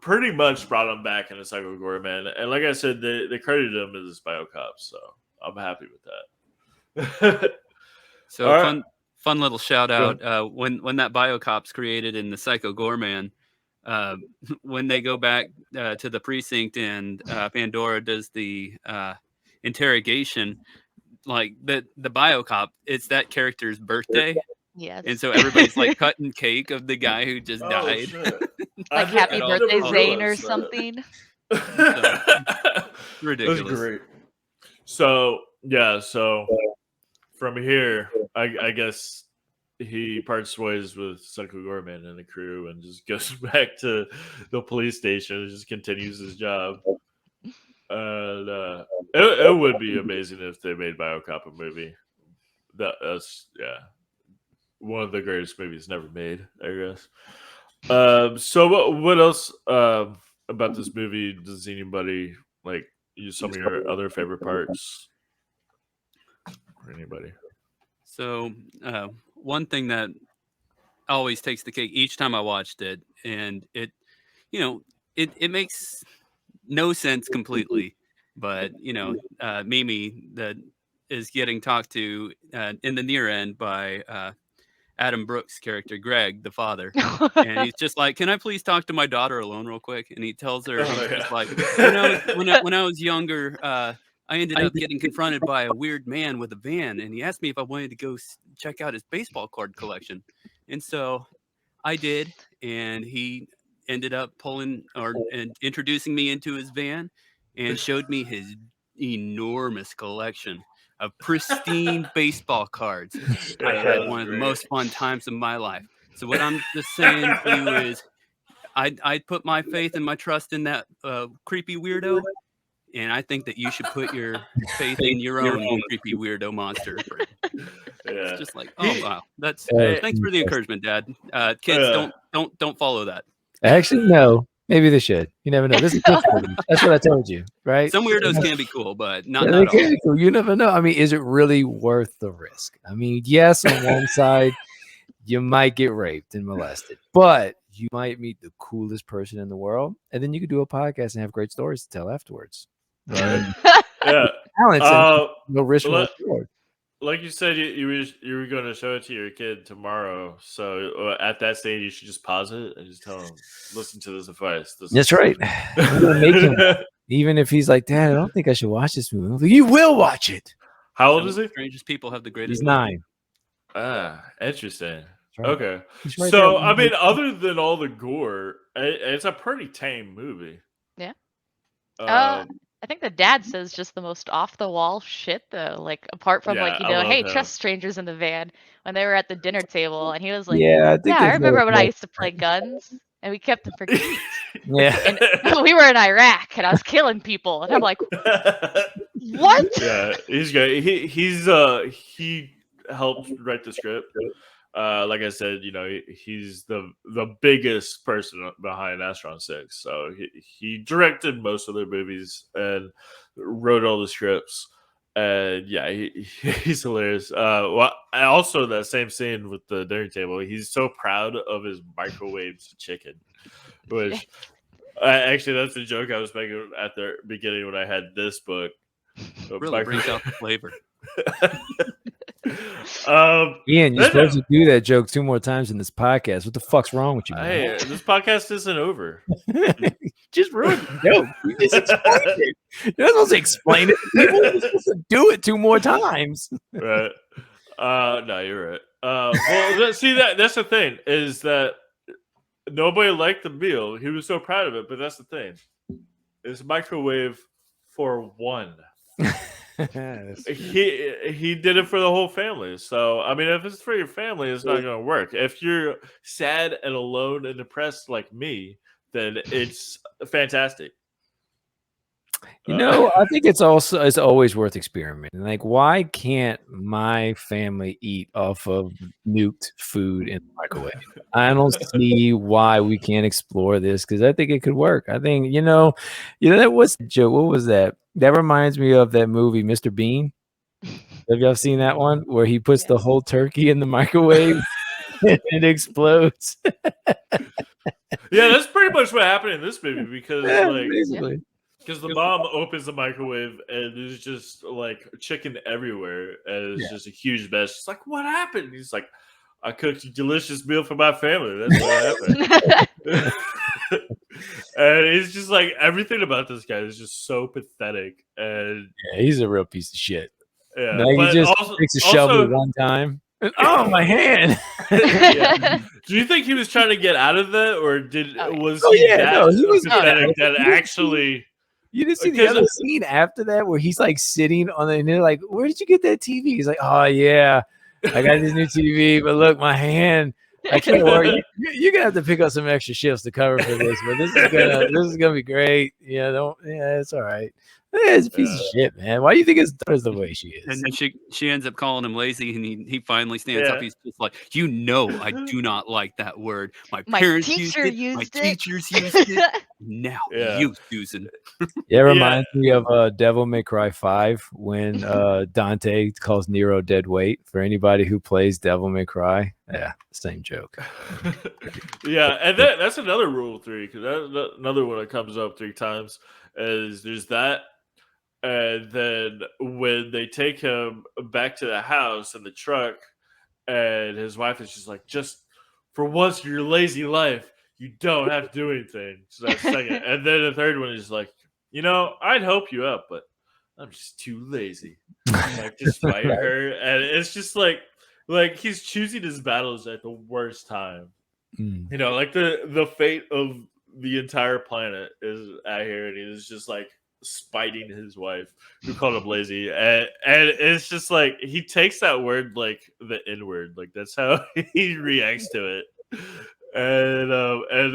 pretty much brought him back in a Psycho Goreman, and like I said, they credited him as Biocop, so I'm happy with that. So All right. fun little shout out when that Biocop's created in the Psycho Goreman, when they go back to the precinct and Pandora does the interrogation, like the Biocop, it's that character's birthday. Yes. And so everybody's like cutting cake of the guy who just Oh, died. shit. Like I Happy never Birthday Zane or realized that. something. Ridiculous. That's great. So yeah, so from here, I guess he parts ways with Psycho Goreman and the crew and just goes back to the police station and just continues his job. And it would be amazing if they made BioCop a movie. That's one of the greatest movies never made, I guess. So what else about this movie does anybody like? Use some of your other favorite parts? Or anybody? So one thing that always takes the cake each time I watched it, and it makes no sense completely, but Mimi that is getting talked to in the near end by Adam Brooks' character Greg, the father, and he's just like, "Can I please talk to my daughter alone real quick?" And he tells her, just like, when I was younger, I ended up getting confronted by a weird man with a van, and he asked me if I wanted to go check out his baseball card collection, and so I did, and he ended up and introducing me into his van, and showed me his enormous collection of pristine baseball cards. I had one of the most fun times of my life. So what I'm just saying to you is, I put my faith and my trust in that creepy weirdo, and I think that you should put your faith in your own creepy weirdo monster. It's just like, oh wow, that's thanks for the encouragement, Dad. Kids, don't follow that. Actually, no. Maybe they should. You never know. This is good for them. That's what I told you, right? Some weirdos can be cool, but not they all. can be cool. You never know. I mean, is it really worth the risk? I mean, yes, on one side, you might get raped and molested, but you might meet the coolest person in the world, and then you could do a podcast and have great stories to tell afterwards. Yeah. No risk, no reward. Like you said, you were going to show it to your kid tomorrow. So at that stage, you should just pause it and just tell him, listen to this advice. That's right. I'm gonna make him, even if he's like, Dad, I don't think I should watch this movie. I'm like, you will watch it. How old is he? Strangest people have the greatest. He's 9. Interesting. Right. Okay. Right so, there. I mean, other than all the gore, it's a pretty tame movie. Yeah. I think the dad says just the most off the wall shit though. Like apart from hey, trust strangers in the van when they were at the dinner table, and he was like, I remember when I used to play guns and we kept them for keeps. And we were in Iraq and I was killing people, and I'm like, what? Yeah, he's great. He helped write the script. Like I said, he's the biggest person behind Astron 6. So he directed most of their movies and wrote all the scripts. And yeah, he's hilarious. Also that same scene with the dinner table, he's so proud of his microwave chicken, which actually that's the joke I was making at the beginning when I had this book. Really brings out the flavor. Ian, you're supposed to do that joke 2 more times in this podcast. What the fuck's wrong with you, man? Hey, this podcast isn't over. Just ruined the joke. You just explained it. You're not supposed to explain it to people. You're supposed to do it 2 more times. Right. No, you're right. Well, see, that's the thing, is that nobody liked the meal. He was so proud of it, but that's the thing. It's microwave for one. He did it for the whole family. So I mean, if it's for your family, it's not going to work. If you're sad and alone and depressed like me, then it's fantastic. I think it's always worth experimenting. Like, why can't my family eat off of nuked food in the microwave? I don't see why we can't explore this, because I think it could work. I think that was Joe. What was that? That reminds me of that movie, Mr. Bean. Have y'all seen that one where he puts the whole turkey in the microwave and it explodes? Yeah, that's pretty much what happened in this movie, because basically. Because the mom opens the microwave and there's just like chicken everywhere, and it's just a huge mess. She's like, "What happened?" He's like, "I cooked a delicious meal for my family. That's what happened." And it's just like everything about this guy is just so pathetic. And he's a real piece of shit. Yeah, he just takes a shovel one time. Oh, my hand! Do you think he was trying to get out of that, or was he pathetic that actually? You didn't see the other scene after that where he's like sitting on and they're like, "Where did you get that TV?" He's like, "Oh yeah, I got this new TV, but look, my hand, I can't work." You're gonna have to pick up some extra shifts to cover for this, but this is gonna be great. It's all right. It's a piece of shit, man. Why do you think his daughter's the way she is? And then she ends up calling him lazy, and he finally stands up. He's just like, I do not like that word. My parents teacher used it. My teachers used it. Now you, Susan. Yeah, it reminds me of Devil May Cry 5 when Dante calls Nero dead weight. For anybody who plays Devil May Cry, same joke. Yeah, and that's another rule 3, because that's another one that comes up 3 times. Is there's that, and then when they take him back to the house in the truck, and his wife is just like, just for once in your lazy life, you don't have to do anything. So that's second. And then the third one is like, I'd help you out, but I'm just too lazy. Like, just fight her. And it's just like he's choosing his battles at the worst time. Like the fate of the entire planet is out here, and he's just like spiting his wife who called him lazy, and it's just like he takes that word like the N-word, like that's how he reacts to it, and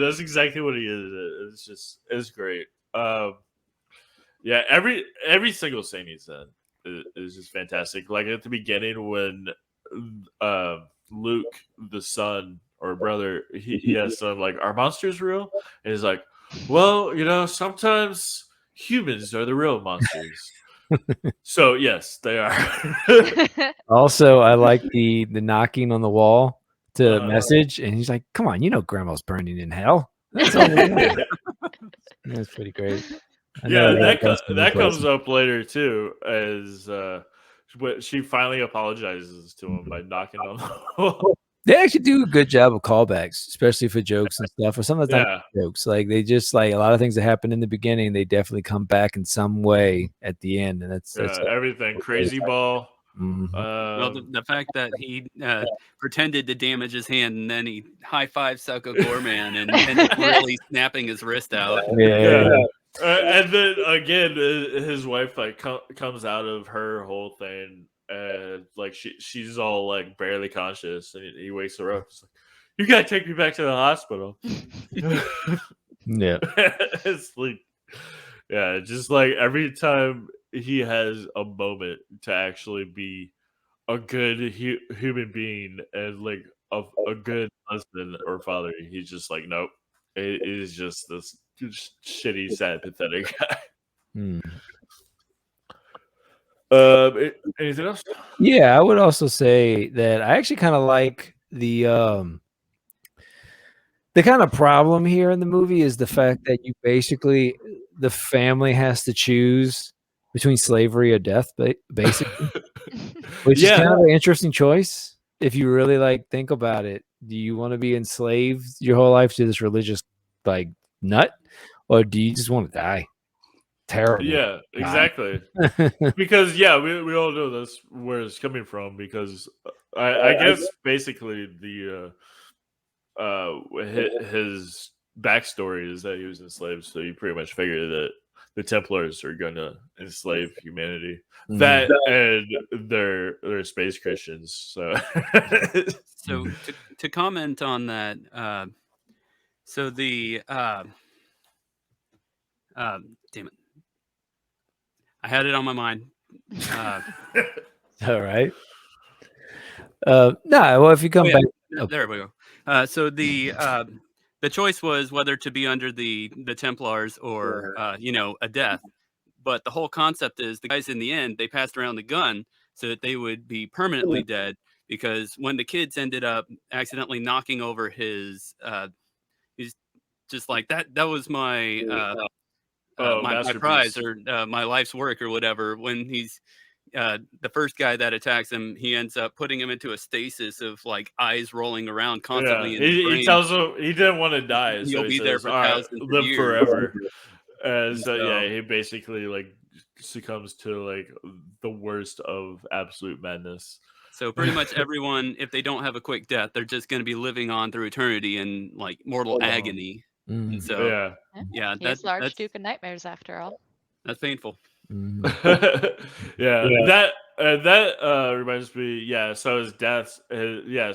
that's exactly what he is. It's great. Every single scene he's in is just fantastic. Like at the beginning when Luke, the son or brother, he has some like, are monsters real? And he's like, well, sometimes humans are the real monsters. So yes, they are. Also, I like the knocking on the wall to message, and he's like, "Come on, Grandma's burning in hell." That's all. That's pretty great. That comes up later too, as she finally apologizes to him by knocking on the wall. They actually do a good job of callbacks, especially for jokes and stuff, or sometimes not jokes. Like they just like a lot of things that happen in the beginning, they definitely come back in some way at the end, and that's everything. Crazy ball. Well, the fact that he pretended to damage his hand, and then he high-fived Psycho Goreman and really snapping his wrist out. And then again, his wife like comes out of her whole thing, and like she's all like barely conscious, and he wakes her up. It's like, you gotta take me back to the hospital. It's like, just like every time he has a moment to actually be a good human being and like a good husband or father, he's just like, nope. It is just this shitty, sad, pathetic guy. Anything else? Yeah, I would also say that I actually kind of like the kind of problem here in the movie is the fact that you basically the family has to choose between slavery or death, basically, which is kind of an interesting choice if you really like think about it. Do you want to be enslaved your whole life to this religious like nut, or do you just want to die? Terrible. Yeah, exactly. Because we all know that's where it's coming from. Because I guess basically the his backstory is that he was enslaved, so you pretty much figure that the Templars are gonna enslave humanity. That and they're space Christians. So to comment on that, so the damn it, I had it on my mind. All right. No, well, if you come back, there we go. So the choice was whether to be under the Templars or a death. But the whole concept is the guys in the end, they passed around the gun so that they would be permanently dead, because when the kids ended up accidentally knocking over his he's just like that was my my prize or my life's work or whatever. When he's the first guy that attacks him, he ends up putting him into a stasis of like eyes rolling around constantly. He tells him he didn't want to die, so he'll be there for thousands of live years. forever. He basically like succumbs to like the worst of absolute madness. So pretty much everyone, if they don't have a quick death, they're just going to be living on through eternity in like mortal agony. And so that's the Archduke of Nightmares after all. That's painful. That reminds me. So his death.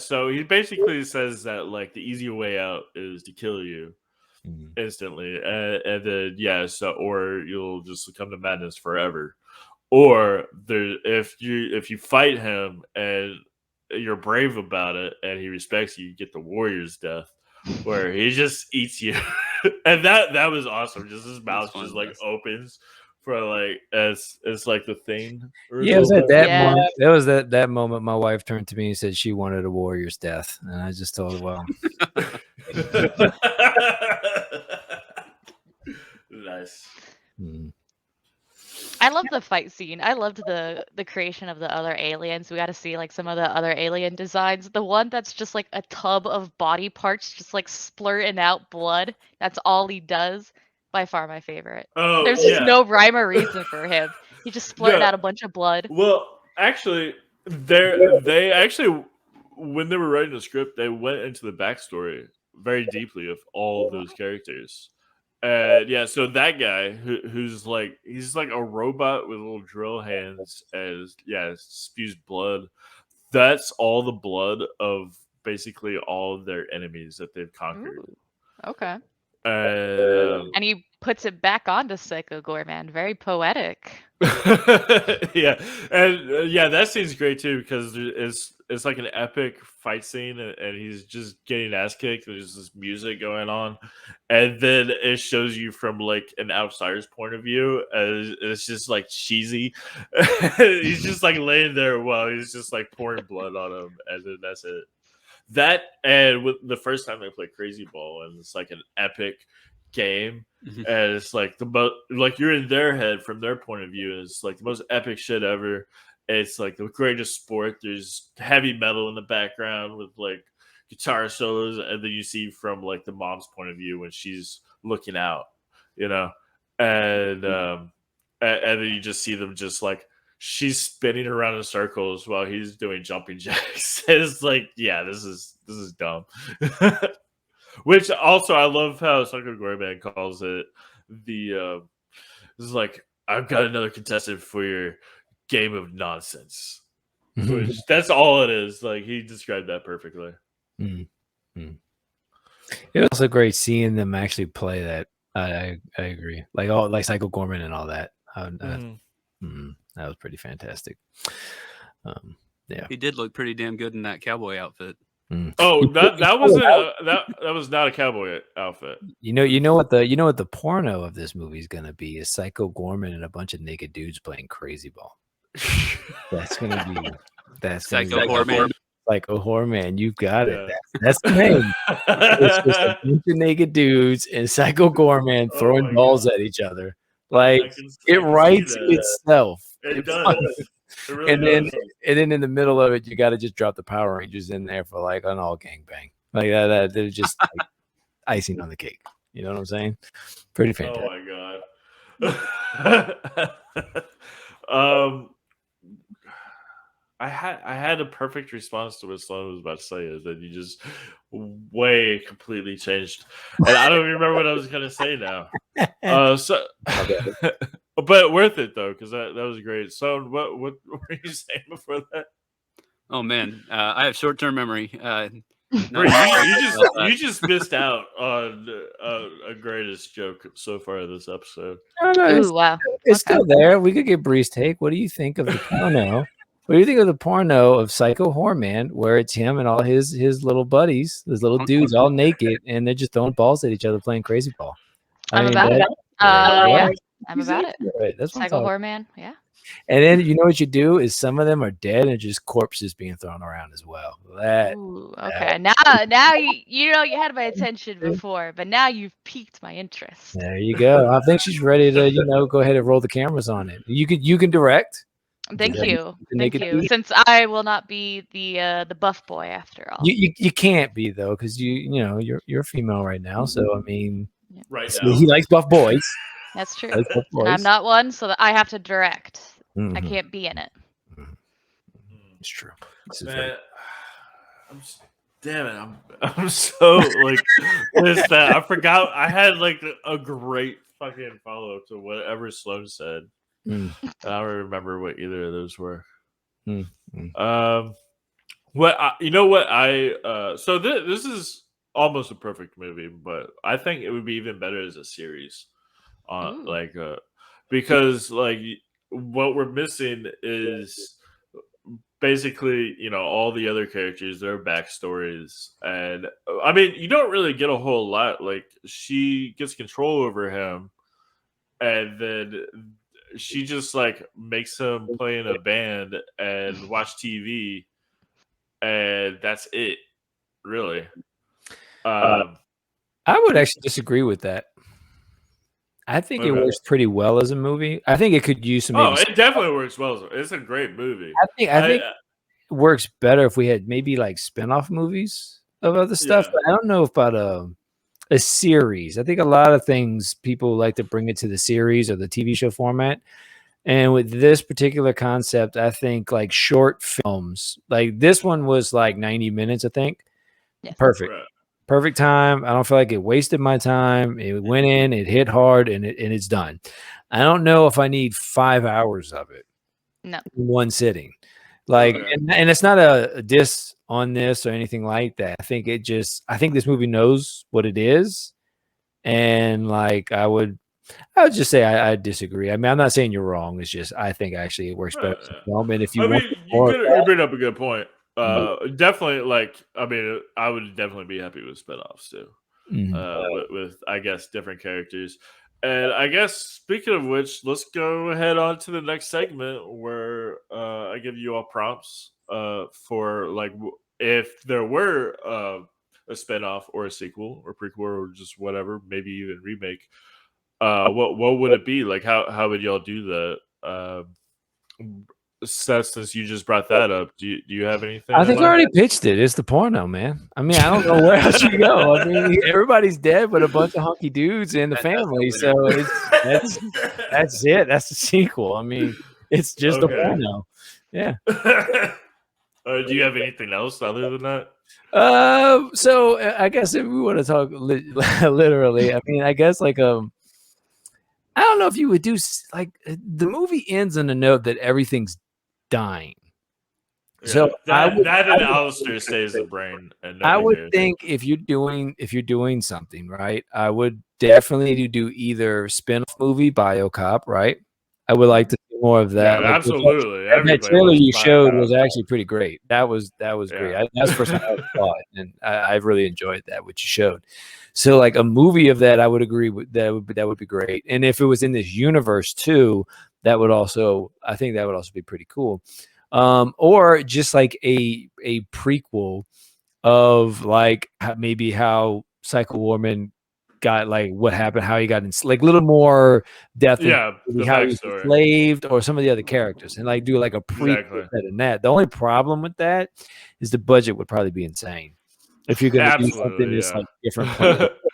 So he basically says that like the easy way out is to kill you. instantly, and then so or you'll just succumb to madness forever. Or if you fight him and you're brave about it and he respects you, you get the warrior's death, where he just eats you, and that was awesome. Just his mouth just like opens for like as like the thing. Yeah, it was at that Yeah. moment. That was that moment. My wife turned to me and said she wanted a warrior's death, and I just told her, "Well, nice." I love the fight scene. I loved the creation of the other aliens. We got to see like some of the other alien designs. The one that's just like a tub of body parts, just like splurting out blood. That's all he does. By far my favorite. Oh, There's just no rhyme or reason for him. He just splurted out a bunch of blood. Well, actually, they actually, when they were writing the script, they went into the backstory very deeply of all of those characters. So that guy who's like he's like a robot with little drill hands and spews blood. That's all the blood of basically all of their enemies that they've conquered. Ooh, okay. And he puts it back onto Psycho Goreman. Very poetic. yeah, and that scene's great too because it's like an epic fight scene, and he's just getting ass kicked. There's this music going on, and then it shows you from like an outsider's point of view, and it's just like cheesy. He's just like laying there while he's just like pouring blood on him, and then that's it. That and with the first time they play Crazy Ball, and it's like an epic game, and it's like like you're in their head from their point of view. It's like the most epic shit ever. It's like the greatest sport. There's heavy metal in the background with like guitar solos, and then you see from like the mom's point of view when she's looking out, and then you just see them just like she's spinning around in circles while he's doing jumping jacks. It's like, this is dumb. Which also I love how Psycho Goreman calls it this is like, I've got another contestant for your game of nonsense. Which that's all it is. Like he described that perfectly. It was also great seeing them actually play that. I agree. Like Psycho Goreman and all that. That was pretty fantastic. He did look pretty damn good in that cowboy outfit. Oh, that wasn't that was not a cowboy outfit. You know what the porno of this movie is gonna be is Psycho Goreman and a bunch of naked dudes playing Crazy Ball. That's gonna be Psycho Goreman. Psycho Goreman, you got it. That's the name. It's just a bunch of naked dudes and Psycho Goreman throwing balls at each other. Like it writes itself. It does. Really and then in the middle of it, you got to just drop the Power Rangers in there for like an all gangbang. Like that they're just like icing on the cake. You know what I'm saying? Pretty fantastic. Oh my god. I had a perfect response to what Sloan was about to say, is that you just way completely changed, and I don't even remember what I was gonna say now. But worth it though, because that was great. So what were you saying before that? Oh man, I have short-term memory. You just missed out on a greatest joke so far this episode. Ooh, wow. It's still there. We could get Bree's take. What do you think of the porno? What do you think of the porno of Psycho Goreman, where it's him and all his little buddies, his little dudes, all naked, and they're just throwing balls at each other playing Crazy Ball? I'm about it. I'm about it. Right. That's Psycho Goreman, yeah. And then you know what you do is some of them are dead and just corpses being thrown around as well. Ooh, okay. Now you had my attention before, but now you've piqued my interest. There you go. I think she's ready to go ahead and roll the cameras on it. You can direct. Thank you. Since I will not be the buff boy after all. You can't be though, because you're a female right now. So I mean, right so now he likes buff boys. That's true. And I'm not one, so that I have to direct. Mm-hmm. I can't be in it. It's true. Man, damn it! I'm so like pissed that I forgot. I had like a great fucking follow up to whatever Sloan said. And I don't remember what either of those were. So this is almost a perfect movie, but I think it would be even better as a series. Ooh. Because like what we're missing is basically all the other characters, their backstories, and I mean you don't really get a whole lot. Like she gets control over him, and then she just like makes him play in a band and watch TV, and that's it, really. Um, I would actually disagree with that. I think it works pretty well as a movie. I think it could use some. it definitely works well. It's a great movie. I think it works better if we had maybe like spin-off movies of other stuff. But I don't know about a series. I think a lot of things people like to bring it to the series or the TV show format. And with this particular concept, I think like short films, like this one was like 90 minutes, I think. Yeah. Perfect. Right. Perfect time. I don't feel like it wasted my time. It went in, it hit hard, and it's done. I don't know if I need 5 hours of it. No. In one sitting. Like, and it's not a diss on this or anything like that. I think this movie knows what it is. And like, I would just say I disagree. I mean, I'm not saying you're wrong. It's just, I think actually it works better as a film. And if you you bring up a good point. Definitely, like, I mean, I would definitely be happy with spinoffs too. With I guess different characters. And I guess speaking of which, let's go ahead on to the next segment where I give you all prompts for like if there were a spinoff or a sequel or prequel or just whatever, maybe even remake. What would it be? Like how would y'all do that? Seth, since you just brought that up, do you have anything? I think I already pitched it. It's the porno, man. I mean, I don't know where else you go. I mean, everybody's dead, but a bunch of hunky dudes in the family. So that's it. That's the sequel. I mean, it's just a porno. Yeah. Do you have anything else other than that? So I guess if we want to talk literally, I mean, I guess like I don't know if you would do like the movie ends on a note that everything's dying. Yeah, so that and Alistair stays the brain. And I would think if you're doing something right, I would definitely do either spin-off movie, BioCop, right? I would like to see more of that. Yeah, like, absolutely. That trailer you showed was actually pretty great. That was great. That's the first time I saw it, and I really enjoyed that what you showed. So like a movie of that, I would agree with that would be great. And if it was in this universe too, I think that would also be pretty cool. Or just like a prequel of like maybe how Psycho Goreman got, like what happened, how he got in, like a little more depth, how he was enslaved, or some of the other characters, and like do like a prequel than that. The only problem with that is the budget would probably be insane. If you're gonna do something that's like different,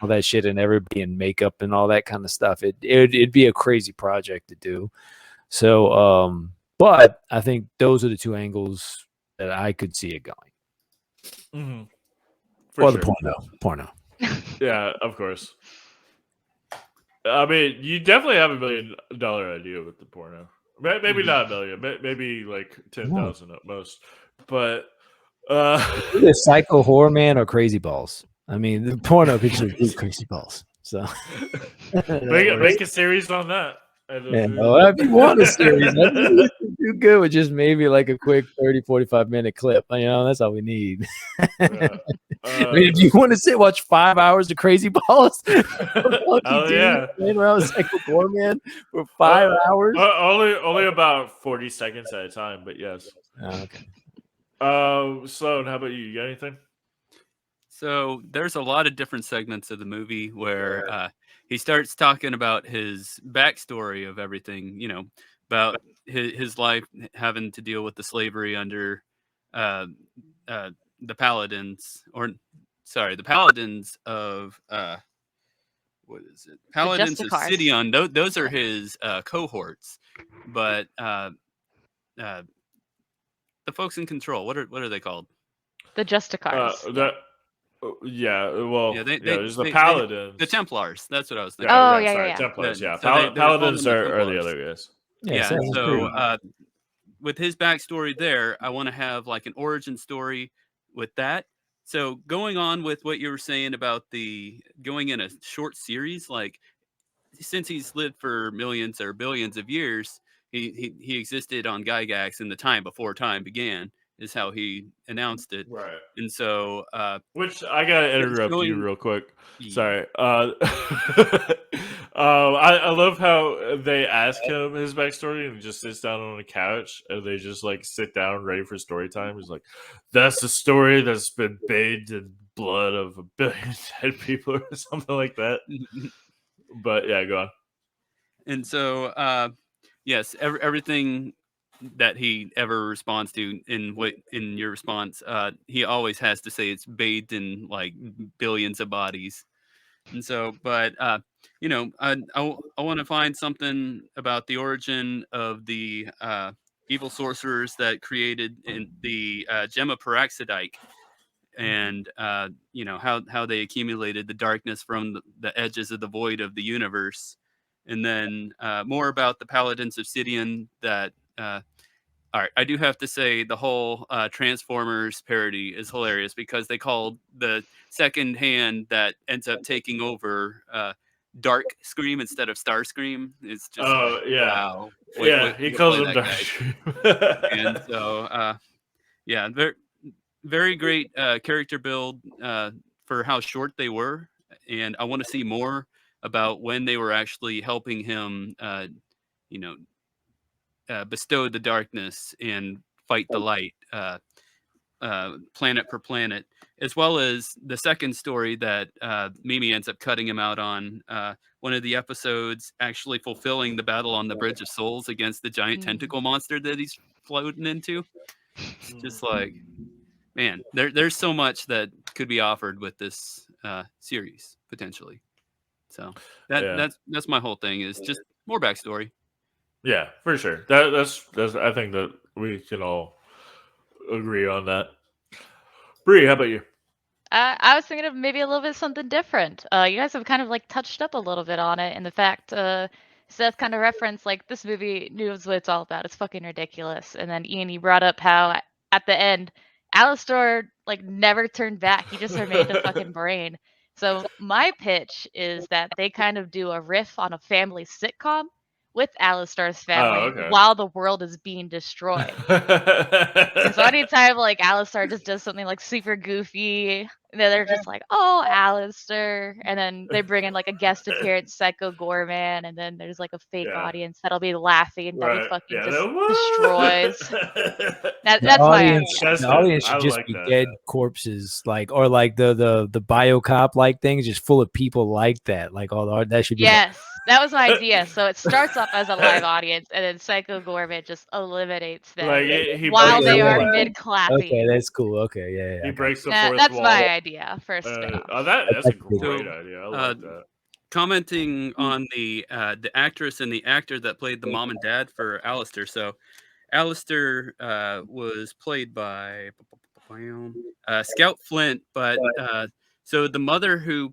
all that shit, and everybody in makeup and all that kind of stuff, it'd be a crazy project to do. So, but I think those are the two angles that I could see it going. Or the porno. Yeah, of course. I mean, you definitely have $1 million idea with the porno. Maybe not 1 million, maybe like 10,000 at most. But either Psycho Horror Man or Crazy Balls. I mean, the porno could just do Crazy Balls. So make a series on that. If you want a series, do good with just maybe like a quick 30-45 minute clip. You know, that's all we need. I mean, if you want to watch 5 hours of Crazy Balls, around Psycho Goreman for 5 hours. Only about 40 seconds at a time, but yes. Okay. Sloan, how about you? You got anything? So there's a lot of different segments of the movie where he starts talking about his backstory of everything, you know, about his life having to deal with the slavery under the Paladins, the Paladins of what is it? Paladins of Sidion. Those are his cohorts, but the folks in control, what are they called? The Justicars. There's the Paladins. The Templars. That's what I was thinking. Templars, So Paladins are the other guys. So with his backstory there, I want to have like an origin story with that. So going on with what you were saying about the going in a short series, like since he's lived for millions or billions of years, he existed on Gygax in the time before time began, is how he announced it. Right. And so, which I gotta interrupt you real quick. Yeah. Sorry. I love how they ask him his backstory and he just sits down on a couch and they just like sit down ready for story time. He's like, "That's a story that's been bathed in blood of a billion dead people," or something like that. But yeah, go on. And so, yes, everything that he ever responds to in your response, he always has to say it's bathed in like billions of bodies. And so, but you know, I want to find something about the origin of the evil sorcerers that created in the Gemma Paraxidike, and you know how they accumulated the darkness from the edges of the void of the universe, and then more about the Paladins of Sidian. That all right, I do have to say the whole Transformers parody is hilarious because they called the second hand that ends up taking over Dark Scream instead of Star Scream. It's just wow. He calls him Dark Scream. And so yeah, very great character build for how short they were, and I want to see more about when they were actually helping him you know, bestow the darkness and fight the light, planet per planet, as well as the second story that Mimi ends up cutting him out on. One of the episodes actually fulfilling the battle on the Bridge of Souls against the giant tentacle monster that he's floating into. It's just like, man, there's so much that could be offered with this series potentially. So that's my whole thing, is just more backstory. Yeah, for sure. That's I think that we can all agree on that. Bree, how about you? I was thinking of maybe a little bit something different. You guys have kind of like touched up a little bit on it, and the fact Seth kind of referenced like this movie knows what it's all about. It's fucking ridiculous. And then Ian, you brought up how at the end, Alastor like never turned back. He just remained a fucking brain. So my pitch is that they kind of do a riff on a family sitcom with Alistar's family while the world is being destroyed. And so anytime like Alistar just does something like super goofy, they're just like, "Oh, Alistar," and then they bring in like a guest appearance, Psycho Goreman, and then there's like a fake audience that'll be laughing that he fucking destroys. That's my idea. The audience should just be dead corpses, like, or like the biocop like things, just full of people like that. Like all that should be. Yes. That was my idea. So it starts up as a live audience, and then Psycho Goreman just eliminates them while they are mid-clapping. Okay, that's cool. Okay, yeah. He breaks the fourth that's wall. my idea for a spin-off. That's a great idea. I like that. Commenting on the actress and the actor that played the mom and dad for Alistair. So Alistair was played by Scout Flint, but so the mother who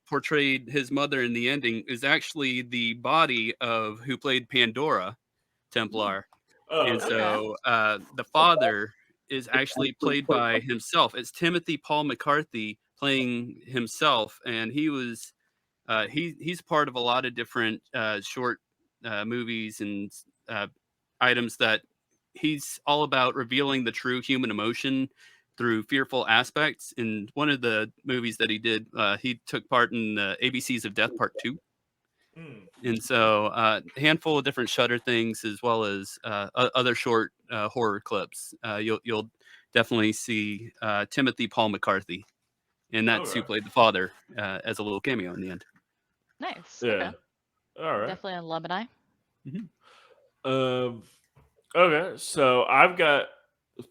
portrayed his mother in the ending is actually the body of who played Pandora Templar. And so the father is actually played by himself. It's Timothy Paul McCarthy playing himself, and he was he's part of a lot of different short movies and items that he's all about revealing the true human emotion through fearful aspects. In one of the movies that he did, he took part in ABCs of Death Part 2. And so a handful of different Shudder things, as well as other short horror clips. You'll definitely see Timothy Paul McCarthy, and that's who played the father as a little cameo in the end. Nice. Yeah. Okay. All right. Definitely an alumni. Okay, so I've got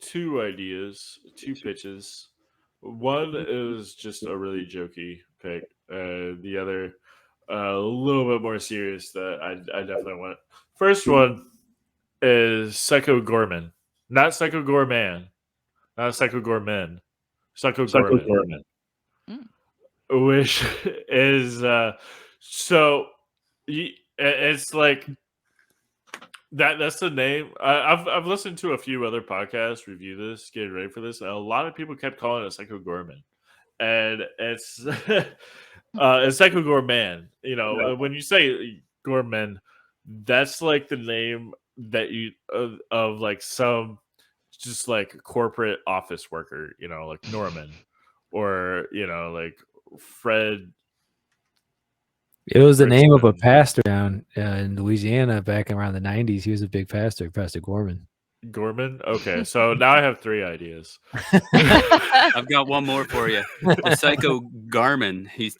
two ideas, two pitches. One is just a really jokey pick. The other, a little bit more serious that I definitely want. First one is Psycho Goreman. Not Psycho Goreman. Not Psycho Goreman. Psycho Goreman. Which is, so it's like That's the name. I've listened to a few other podcasts review this, getting ready for this, and a lot of people kept calling it Psycho Goreman, and it's it's Psycho Goreman. You know, when you say Goreman, that's like the name that you of like some just like corporate office worker. You know, like Norman, or like Fred. It was the name of a Richmond. pastor down in Louisiana back around the 90s. He was a big pastor, Pastor Gorman. Gorman? Okay, so now I have 3 ideas. I've got one more for you. The Psycho Garmin. He's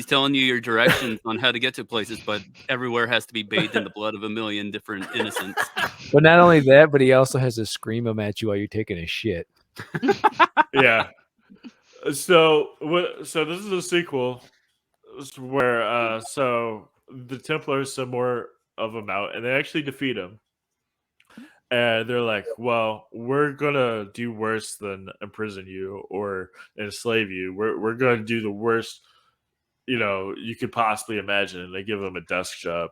telling you your directions on how to get to places, but everywhere has to be bathed in the blood of a million different innocents. But not only that, but he also has to scream them at you while you're taking a shit. Yeah. So this is a sequel where so the Templars send more of them out, and they actually defeat him. And they're like, well, we're gonna do worse than imprison you or enslave you. We're gonna do the worst, you could possibly imagine. And they give him a desk job.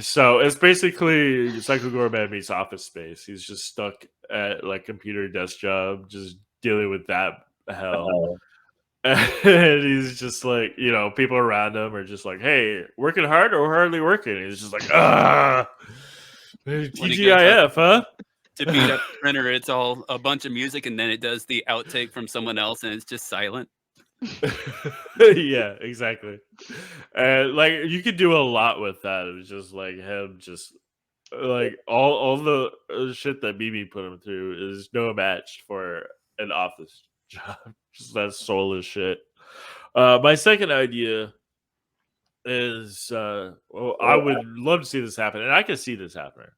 So it's basically Psycho Goreman meets Office Space. He's just stuck at like computer desk job, just dealing with that hell. And he's just like, people around him are just like, hey, working hard or hardly working? And he's just like, TGIF, huh? To beat up the printer, it's all a bunch of music, and then it does the outtake from someone else, and it's just silent. Yeah, exactly. And like you could do a lot with that. It was just like him, just like all the shit that BB put him through is no match for an office job. Just that soulless shit. My second idea is I would love to see this happen, and I can see this happening.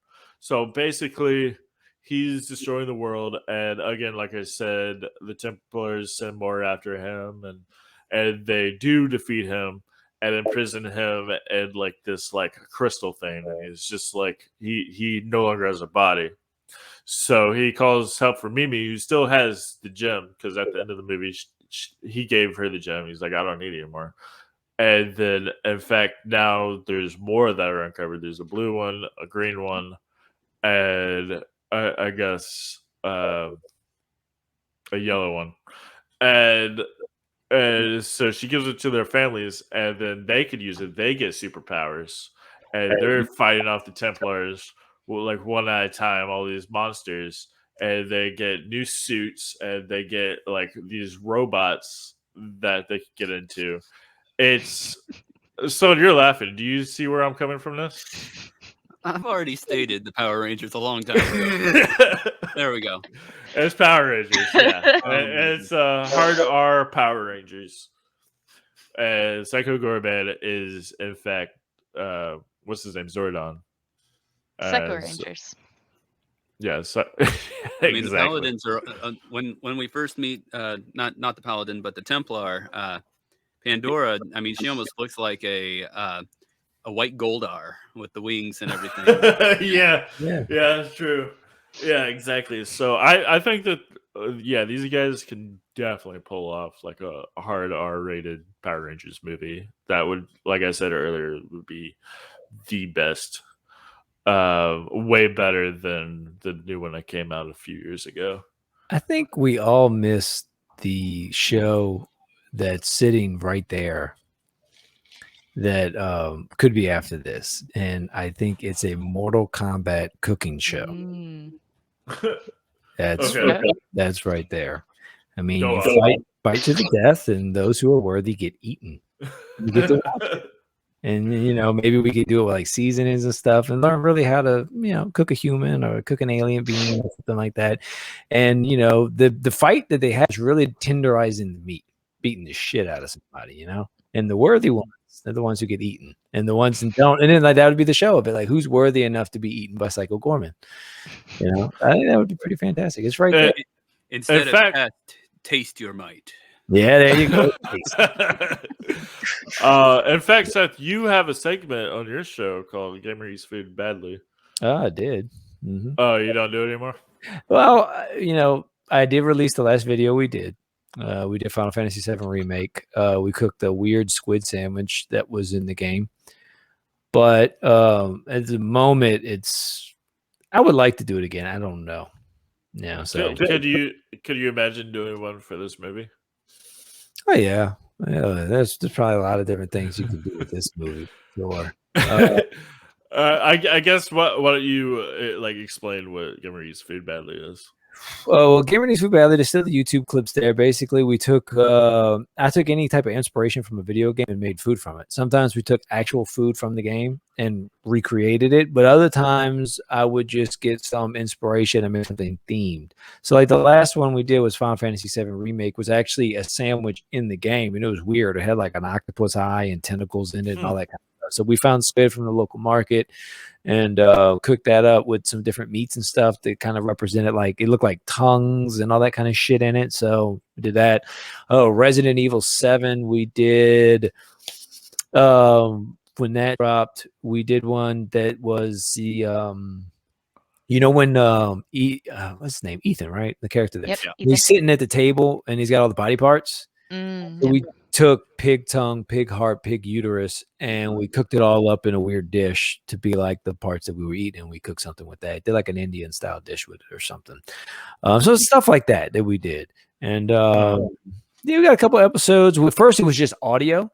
So basically, he's destroying the world, and again, like I said, the Templars send more after him, and they do defeat him and imprison him in like this like crystal thing. And he's just like he no longer has a body. So he calls help for Mimi, who still has the gem, because at the end of the movie, he gave her the gem. He's like, I don't need it anymore. And then, in fact, now there's more that are uncovered. There's a blue one, a green one, and I guess a yellow one. And so she gives it to their families, and then they could use it. They get superpowers, and they're fighting off the Templars like one at a time, all these monsters, and they get new suits, and they get like these robots that they can get into. It's so you're laughing. Do you see where I'm coming from this? I've already stated the Power Rangers a long time ago. There we go. It's Power Rangers, yeah. It's hard R Power Rangers. Psycho Goreman is, in fact, what's his name? Zordon. Psycho Rangers. Yeah, I mean, exactly. the Paladins are when we first meet, not the Paladin, but the Templar, Pandora. I mean, she almost looks like a white Goldar with the wings and everything. yeah, that's true. Yeah, exactly. So I think that these guys can definitely pull off like a hard R-rated Power Rangers movie. That would, like I said earlier, would be the best. Way better than the new one that came out a few years ago. I think we all missed the show that's sitting right there that could be after this, and I think it's a Mortal Kombat cooking show. That's right there. I mean, you fight to the death, and those who are worthy get eaten. You get to watch it. And, maybe we could do it with like seasonings and stuff and learn really how to, cook a human or cook an alien being or something like that. And, the fight that they have is really tenderizing the meat, beating the shit out of somebody, and the worthy ones, they're the ones who get eaten, and the ones that don't. And then like, that would be the show of it. Like, who's worthy enough to be eaten by Psycho Goreman? I think that would be pretty fantastic. It's right there. Instead of that, taste your might. Yeah, there you go. In fact, Seth, you have a segment on your show called Gamer Eats Food Badly. Oh, I did. Mm-hmm. Oh, you don't do it anymore? Well, I did release the last video we did. We did Final Fantasy VII Remake. We cooked a weird squid sandwich that was in the game. But at the moment, I would like to do it again. I don't know. Yeah. So could you imagine doing one for this movie? Oh yeah. There's probably a lot of different things you can do with this movie. Sure. I guess why don't you like explain what Gimmer's Food Badly is? Well, Gimmer's Food Badly, there's still the YouTube clips there. Basically, I took any type of inspiration from a video game and made food from it. Sometimes we took actual food from the game and recreated it, but other times I would just get some inspiration and make something themed. So like the last one we did was Final Fantasy VII Remake, was actually a sandwich in the game, and it was weird. It had like an octopus eye and tentacles in it and all that kind of stuff. So we found squid from the local market and cooked that up with some different meats and stuff that kind of represented, like, it looked like tongues and all that kind of shit in it. So we did that. Oh, Resident Evil 7, we did when that dropped, we did one that was the when what's his name? Ethan, right? The character there. Yep, He's sitting at the table and he's got all the body parts. So we took pig tongue, pig heart, pig uterus, and we cooked it all up in a weird dish to be like the parts that we were eating. And we cooked something with that. Did like an Indian style dish with it or something. So it's stuff like that we did. And yeah, we got a couple episodes. First, it was just audio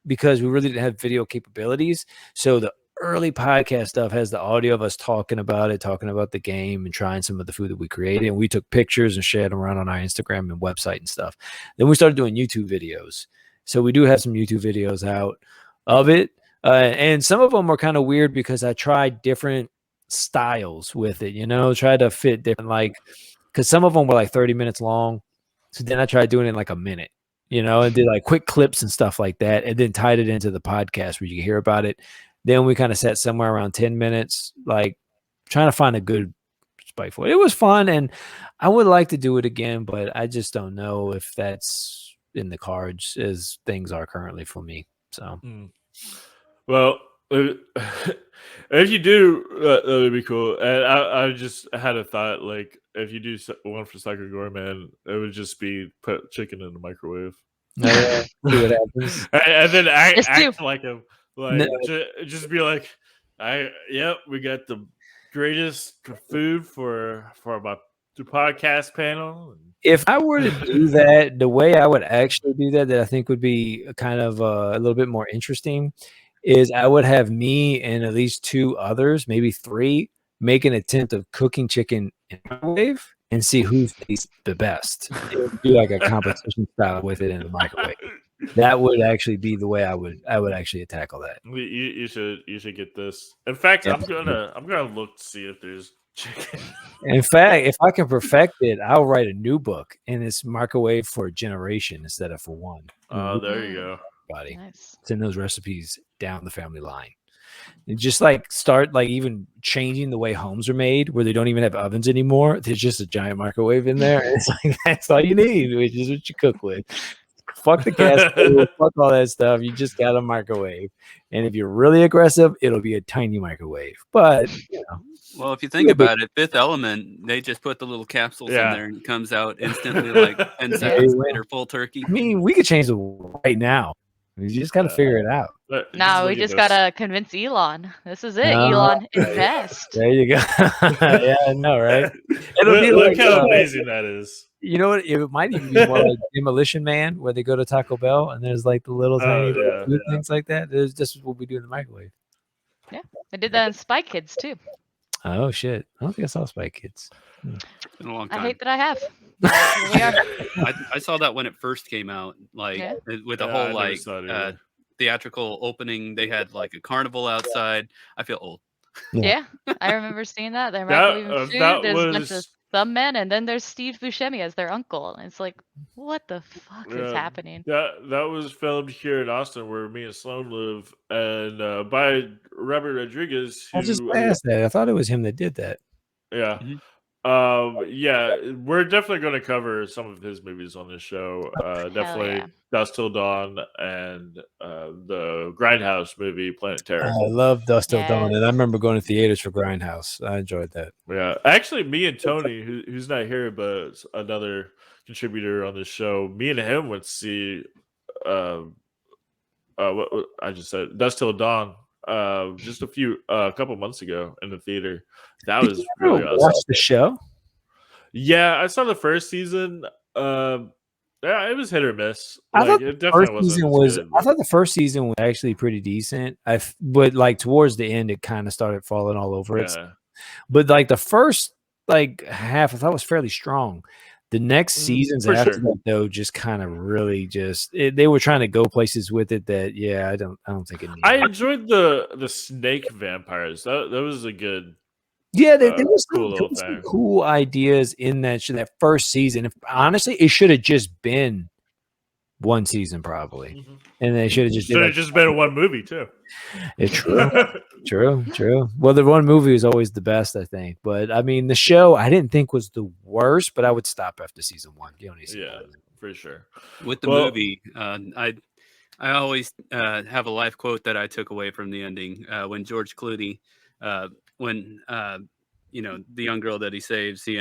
because we really didn't have video capabilities. So the early podcast stuff has the audio of us talking about the game and trying some of the food that we created. And we took pictures and shared them around on our Instagram and website and stuff. Then we started doing YouTube videos. So we do have some YouTube videos out of it. And some of them are kind of weird because I tried different styles with it, tried to fit different, like, because some of them were like 30 minutes long. So then I tried doing it in like a minute, and did like quick clips and stuff like that. And then tied it into the podcast where you can hear about it. Then we kind of sat somewhere around 10 minutes, like trying to find a good spike for it. It was fun, and I would like to do it again, but I just don't know if that's in the cards as things are currently for me. So, well, if you do, that would be cool. And I just had a thought, like, if you do one for Psycho Goreman, it would just be put chicken in the microwave. See what happens. And then act like him. Like, just be like, we got the greatest food for the podcast panel. If I were to do that, the way I would actually do that I think would be kind of a little bit more interesting, is I would have me and at least 2 others, maybe 3, make an attempt of cooking chicken in the microwave and see who tastes the best. Do like a competition style with it in the microwave. That would actually be the way I would actually tackle that. You should get this. In fact, I'm gonna look to see if there's chicken. In fact, if I can perfect it, I'll write a new book, and it's microwave for a generation instead of for one. Oh, there you go. Nice. Send those recipes down the family line. And just like start like even changing the way homes are made, where they don't even have ovens anymore. There's just a giant microwave in there. And it's like that's all you need, which is what you cook with. Fuck the gas stove, fuck all that stuff. You just got a microwave. And if you're really aggressive, it'll be a tiny microwave. But well, if you think about it, Fifth Element, they just put the little capsules in there and it comes out instantly, like 10 seconds later, full turkey. I mean, we could change the world right now. We just got to figure it out. No, we just gotta convince Elon. This is it. Elon, invest. There you go. Yeah, I know, right? Look how amazing that is. You know what? It might even be more like Demolition Man, where they go to Taco Bell and there's like the little tiny things like that. There's just what we do in the microwave. Yeah, I did that in Spy Kids too. Oh shit! I don't think I saw Spy Kids. It's been a long time. I hate that I have. Here we are. I saw that when it first came out, like with the whole like theatrical opening. They had like a carnival outside. I feel old. Yeah, I remember seeing that. There's a bunch of some men, and then there's Steve Buscemi as their uncle, and it's like, what the fuck is happening? That was filmed here in Austin, where me and Sloan live, and by Robert Rodriguez. I just asked that. I thought it was him that did that. Yeah. We're definitely going to cover some of his movies on this show. Definitely Dust Till Dawn and the Grindhouse movie, Planet Terror. I love Dust Till Dawn, and I remember going to theaters for Grindhouse. I enjoyed that. Yeah, actually, me and Tony, who's not here, but another contributor on this show, me and him went to see what I just said, Dust Till Dawn. just a couple months ago in the theater. That Did was you ever really awesome. watch the show? Yeah, I saw the first season. Yeah, it was hit or miss. I Like thought it the first definitely wasn't season as was. good. I thought the first season was actually pretty decent. But like towards the end, it kind of started falling all over it. Yeah. But like the first like half, I thought was fairly strong. The next seasons for after sure. that, though, just kind of really they were trying to go places with it that I don't think it needed. I enjoyed the snake vampires. That was a good. Yeah, there was cool little some thing. cool ideas in that first season. Honestly, it should have just been one season probably, and they should have just been one movie too. It's true. Well, the one movie is always the best, I think. But I mean, the show I didn't think was the worst, but I would stop after season one. You don't need to see more. For sure. With the movie, I always have a life quote that I took away from the ending when George Clooney, when the young girl that he saves, she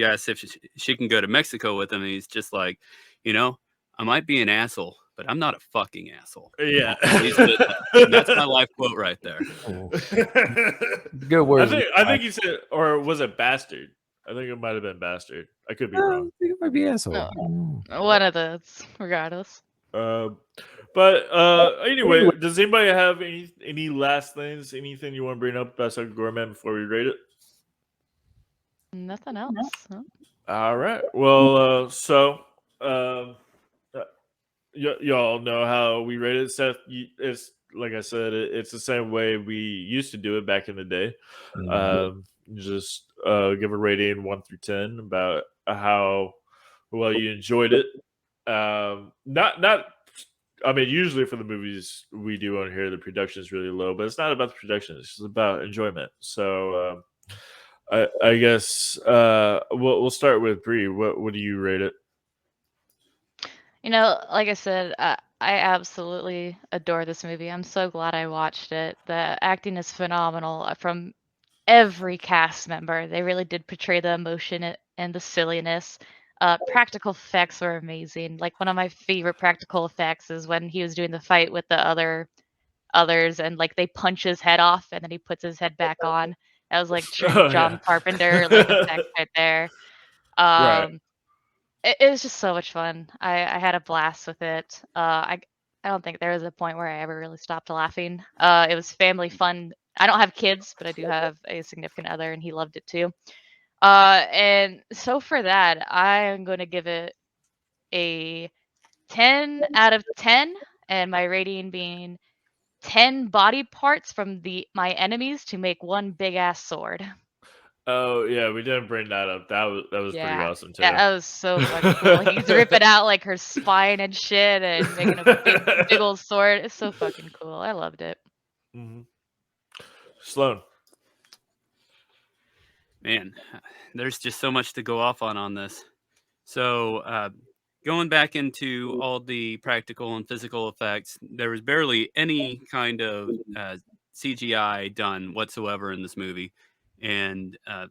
asks if she can go to Mexico with him, and he's just like, I might be an asshole, but I'm not a fucking asshole. Yeah. That's my life quote right there. Good words. I think he said, or was it bastard? I think it might have been bastard. I could be wrong. I think it might be asshole. One of those, regardless. But anyway, does anybody have any last things? Anything you want to bring up about Psycho Goreman before we rate it? Nothing else. Huh? All right. Well, y'all know how we rate it. Seth, it's like I said, it's the same way we used to do it back in the day. Just give a rating 1 through 10 about how well you enjoyed it. I mean, usually for the movies we do on here, the production is really low, but it's not about the production. It's just about enjoyment. So I guess we'll start with Bree. What do you rate it? Like I said, I absolutely adore this movie. I'm so glad I watched it. The acting is phenomenal from every cast member. They really did portray the emotion and the silliness. Practical effects were amazing. Like one of my favorite practical effects is when he was doing the fight with the others, and like they punch his head off, and then he puts his head back on. That was like true John Carpenter like effect right there. Right. It was just so much fun. I had a blast with it. I don't think there was a point where I ever really stopped laughing. It was family fun. I don't have kids, but I do have a significant other, and he loved it too. And so for that, I am going to give it a 10 out of 10, and my rating being 10 body parts from my enemies to make one big ass sword. Oh yeah, we didn't bring that up. That was pretty awesome too. Yeah, that was so fucking cool. He's ripping out like her spine and shit, and making a big old sword. It's so fucking cool. I loved it. Sloan. Man, there's just so much to go off on this. So going back into all the practical and physical effects, there was barely any kind of CGI done whatsoever in this movie. And, I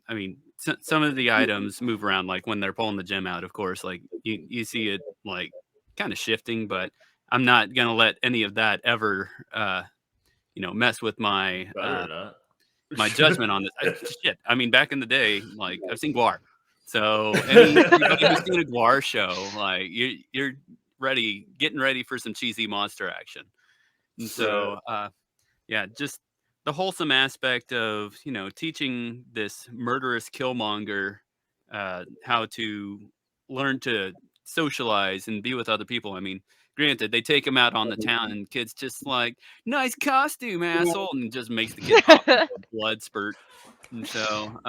mean, some of the items move around, like when they're pulling the gem out, of course, like you see it like kind of shifting, but I'm not going to let any of that ever, mess with my my judgment on this. Shit. I mean, back in the day, like I've seen Guar. So anybody who's seen a Guar show, like you're getting ready for some cheesy monster action. And so, just the wholesome aspect of, teaching this murderous killmonger how to learn to socialize and be with other people. I mean, granted, they take him out on the town and kids just like, nice costume, asshole, and just makes the kid pop a blood spurt. And so,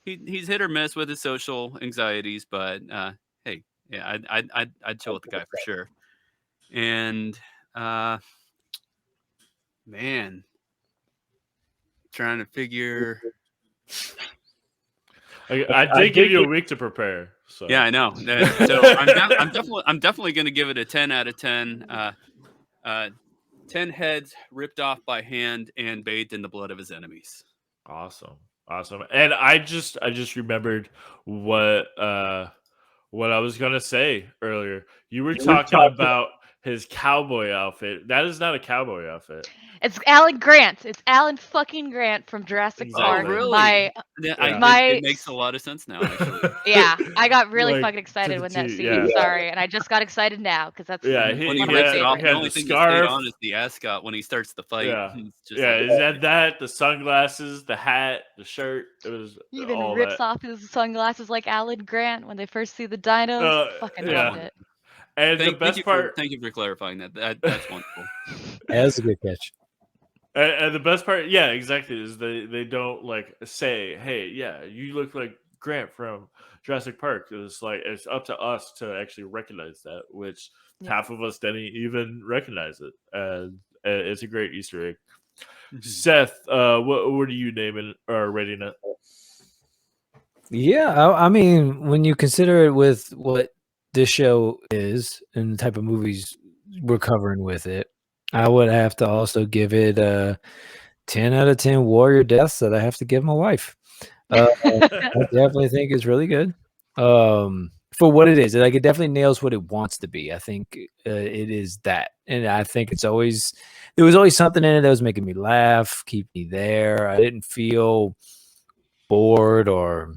he's hit or miss with his social anxieties, but hey, yeah, I'd chill with the guy for sure. And man, trying to figure. I did give you a week to prepare. So. Yeah, I know. So I'm definitely going to give it a 10 out of 10. 10 heads ripped off by hand and bathed in the blood of his enemies. Awesome. And I just remembered what I was gonna say earlier. You were talking about his cowboy outfit. That is not a cowboy outfit. It's Alan Grant. It's Alan fucking Grant from Jurassic Exactly. Park. Oh, really? My It makes a lot of sense now, actually. yeah, I got really Like, fucking excited to when the that T, scene. yeah. Sorry, and I just got excited now because that's Yeah, When he one of my rips it off, he the had only the thing that stayed scarf. on is the ascot when he starts the fight. Yeah, It's just yeah. like, Is that the sunglasses, the hat, the shirt? It was He even all rips that. off his sunglasses like Alan Grant when they first see the dinos. Fucking loved Yeah. it. And the thank best you part, thank you for clarifying that. That's wonderful. That's a good catch. and the best part, yeah, exactly, is they don't like say, "Hey, yeah, you look like Grant from Jurassic Park." It's like it's up to us to actually recognize that, which Yeah. half of us didn't even recognize it, and it's a great Easter egg. Mhm. Seth, what are you naming or rating it? Yeah, I mean, when you consider it with what this show is and the type of movies we're covering with it, I would have to also give it a 10 out of 10 warrior deaths that I have to give my wife. I definitely think it's really good. For what it is, like it definitely nails what it wants to be. I think it is that, and I think there was always something in it that was making me laugh, keep me there. I didn't feel bored or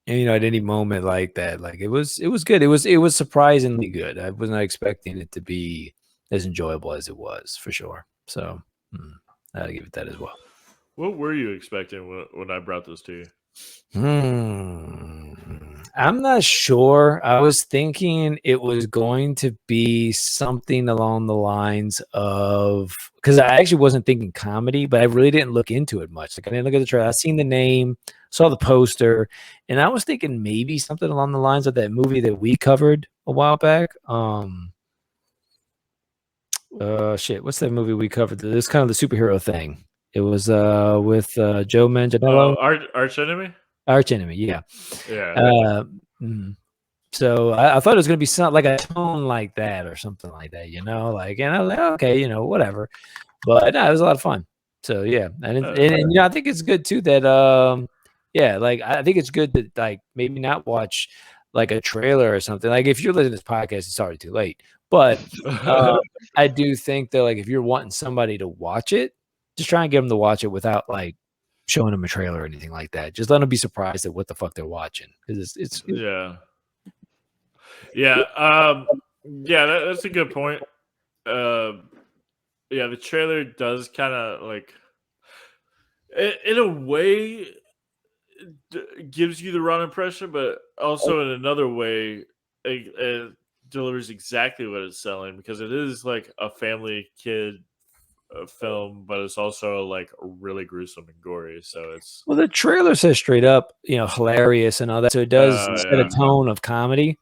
at any moment like that. Like it was good. It was surprisingly good. I was not expecting it to be as enjoyable as it was for sure. So I'll give it that as well. What were you expecting when I brought this to you? I'm not sure. I was thinking it was going to be something along the lines of, because I actually wasn't thinking comedy, but I really didn't look into it much. Like I didn't look at the trailer. I seen the name, saw the poster, and I was thinking maybe something along the lines of that movie that we covered a while back. What's that movie we covered? This kind of the superhero thing. It was with Joe Manganiello. Arch Enemy? Arch Enemy, yeah. Yeah. So I thought it was going to be something like a tone like that or something like that, like, and I was like, okay, whatever. But no, it was a lot of fun. So yeah, and I think it's good too that like I think it's good that like maybe not watch like a trailer or something. Like if you're listening to this podcast, it's already too late. But I do think that like if you're wanting somebody to watch it, just try and get them to watch it without like showing them a trailer or anything like that. Just let them be surprised at what the fuck they're watching, because it's yeah. That's a good point. Yeah, the trailer does kind of like, in a way, gives you the wrong impression, but also in another way, it delivers exactly what it's selling, because it is like a family kid film, but it's also like really gruesome and gory. So it's the trailer says straight up, hilarious and all that. So it does set a tone of comedy.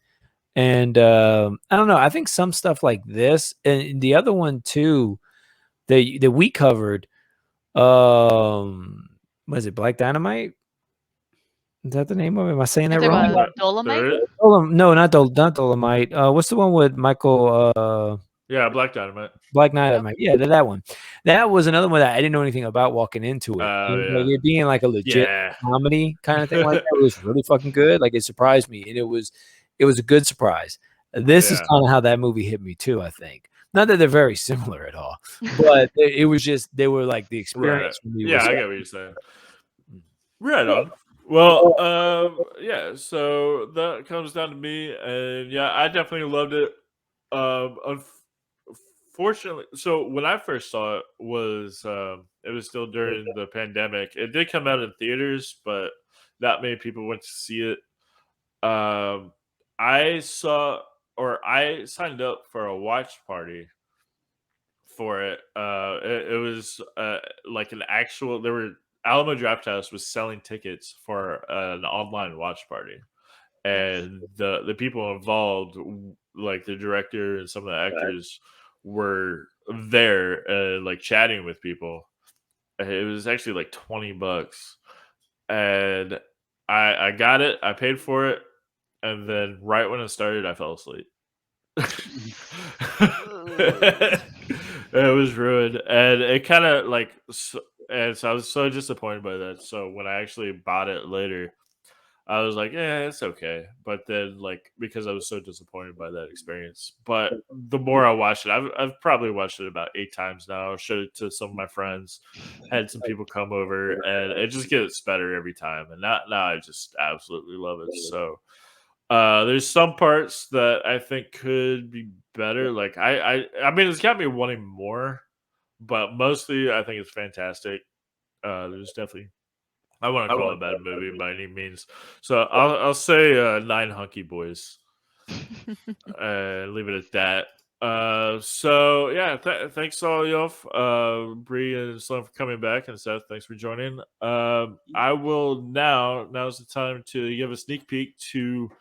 And I don't know. I think some stuff like this and the other one too that we covered, was it Black Dynamite? Is that the name of it? Am I saying that wrong? Dolomite? No, not Dolomite. What's the one with Michael? Yeah, Black Dynamite. Black Dynamite. Yeah, that one. That was another one that I didn't know anything about walking into it. Like it being like a legit comedy kind of thing like that was really fucking good. Like it surprised me, and it was a good surprise. This is kind of how that movie hit me too, I think. Not that they're very similar at all, but it was just they were like the experience. Right. Yeah, I get what you're saying. Right on. Well, so that comes down to me, and yeah, I definitely loved it. Unfortunately, so when I first saw it was still during the pandemic. It did come out in theaters, but not many people went to see it. I signed up for a watch party for it. It was like an actual. There were Alamo Drafthouse was selling tickets for an online watch party, and the people involved, like the director and some of the actors, were there, like chatting with people. It was actually like $20, and I got it. I paid for it, and then right when it started, I fell asleep. It was ruined, and it kind of like, and so I was so disappointed by that. So when I actually bought it later, I was like, yeah, it's okay. But then, like, because I was so disappointed by that experience. But the more I watched it, I've probably watched it about 8 times now. Showed it to some of my friends, had some people come over, and it just gets better every time. And now I just absolutely love it. So there's some parts that I think could be better. Like I mean, it's got me wanting more, but mostly I think it's fantastic. There's definitely, I wouldn't call it a bad movie by any means. So I'll say 9 hunky boys. Leave it at that. So yeah, thanks all y'all, Bree and Sloan for coming back, and Seth, thanks for joining. I will now's the time to give a sneak peek to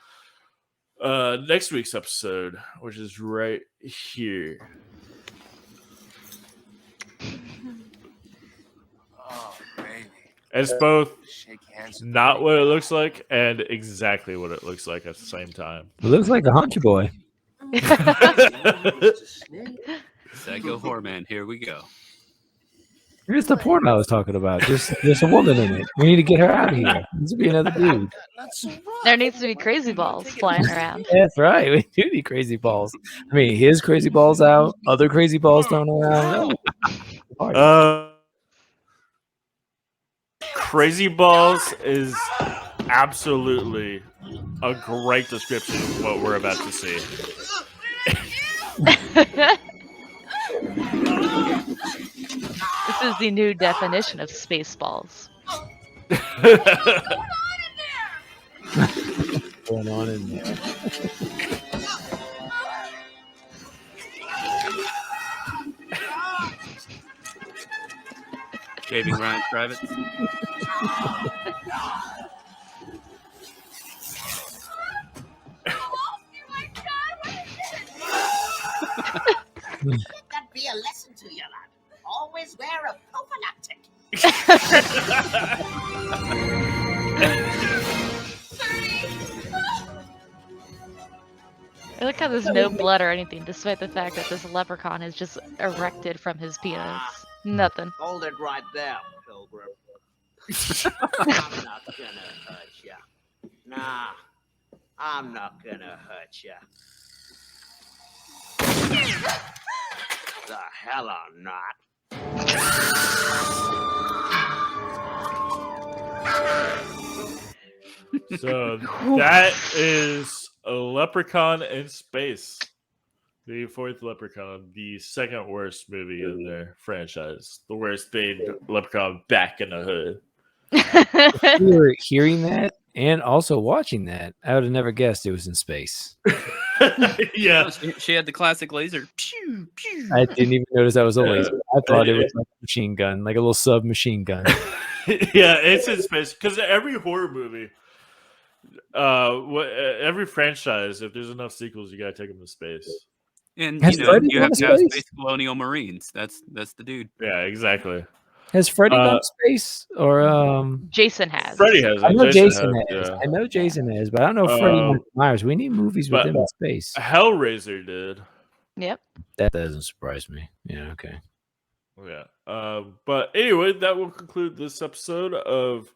next week's episode, which is right here. Oh, baby. It's both Shake hands. not what it looks like and exactly what it looks like at the same time. It looks like a hunky boy. Psycho Goreman, here we go. Here's the porn I was talking about. There's a woman in it. We need to get her out of here. This would be another dude. There needs to be crazy balls flying around. That's right. We do need crazy balls. I mean, his crazy balls out, other crazy balls thrown around. Crazy balls is absolutely a great description of what we're about to see. This is the new definition of Spaceballs. What's going on in there? Shaving Ryan Kravitz. Let that be a lesson to you, lad. Always wear a prophylactic. I like how there's no blood or anything, despite the fact that this leprechaun is just erected from his penis. Nothing. Hold it right there, Pilgrim. I'm not gonna hurt you. Nah, I'm not gonna hurt you. The hell I'm not. So that is a Leprechaun in Space. The 4th Leprechaun, the 2nd worst movie in their franchise. The worst being Leprechaun Back in the Hood. We were hearing that and also watching that. I would have never guessed it was in space. Yeah. She had the classic laser. Pew, pew. I didn't even notice that was a laser. I thought it was like a machine gun, like a little submachine gun. Yeah, it's in space. Because every horror movie, every franchise, if there's enough sequels, you gotta take them to space. And Has you know, Freddy you gone have to to have space? Space Colonial Marines. That's the dude. Yeah, exactly. Has Freddy gone to space? Or Jason has. Freddy has. I know Jason has. Yeah. I know Jason has, but I don't know Freddy Myers. We need movies with him in space. Hellraiser did. Yep. That doesn't surprise me. Yeah, okay. Yeah. But anyway, that will conclude this episode of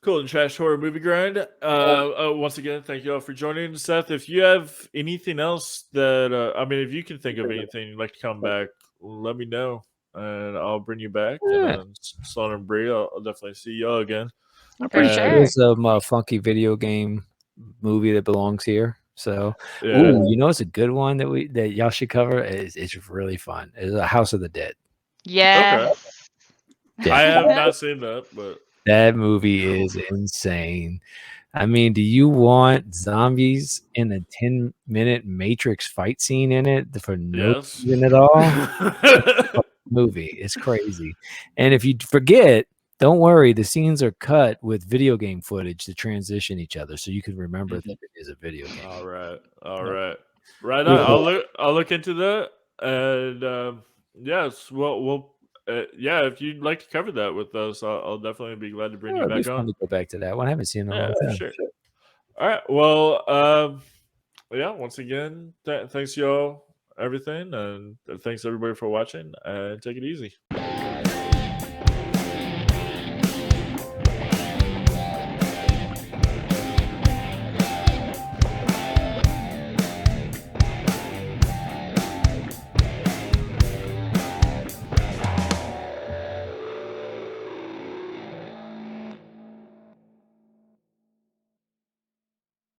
Cold and Trash Horror Movie Grind. Once again, thank you all for joining. Seth, if you have anything else that, I mean, if you can think of anything you'd like to come back, let me know, and I'll bring you back. Yeah. And Sloan and Bree, I'll definitely see y'all again. For sure. There's a funky video game movie that belongs here. So, Yeah. ooh, you know, it's a good one that y'all should cover. It's really fun. It's a House of the Dead. Yeah. I have not seen that, but that movie is insane. I mean, do you want zombies in a 10-minute Matrix fight scene in it for no reason at all? Movie. It's crazy. And if you forget, don't worry, the scenes are cut with video game footage to transition each other so you can remember that it is a video game. All right. Right on. I'll look into that. And yes, we'll if you'd like to cover that with us, I'll definitely be glad to bring you It'd be back fun on. to go back to that one. I haven't seen it in a long For time. sure. All right. Well, once again, thanks y'all, everything, and thanks everybody for watching, and take it easy.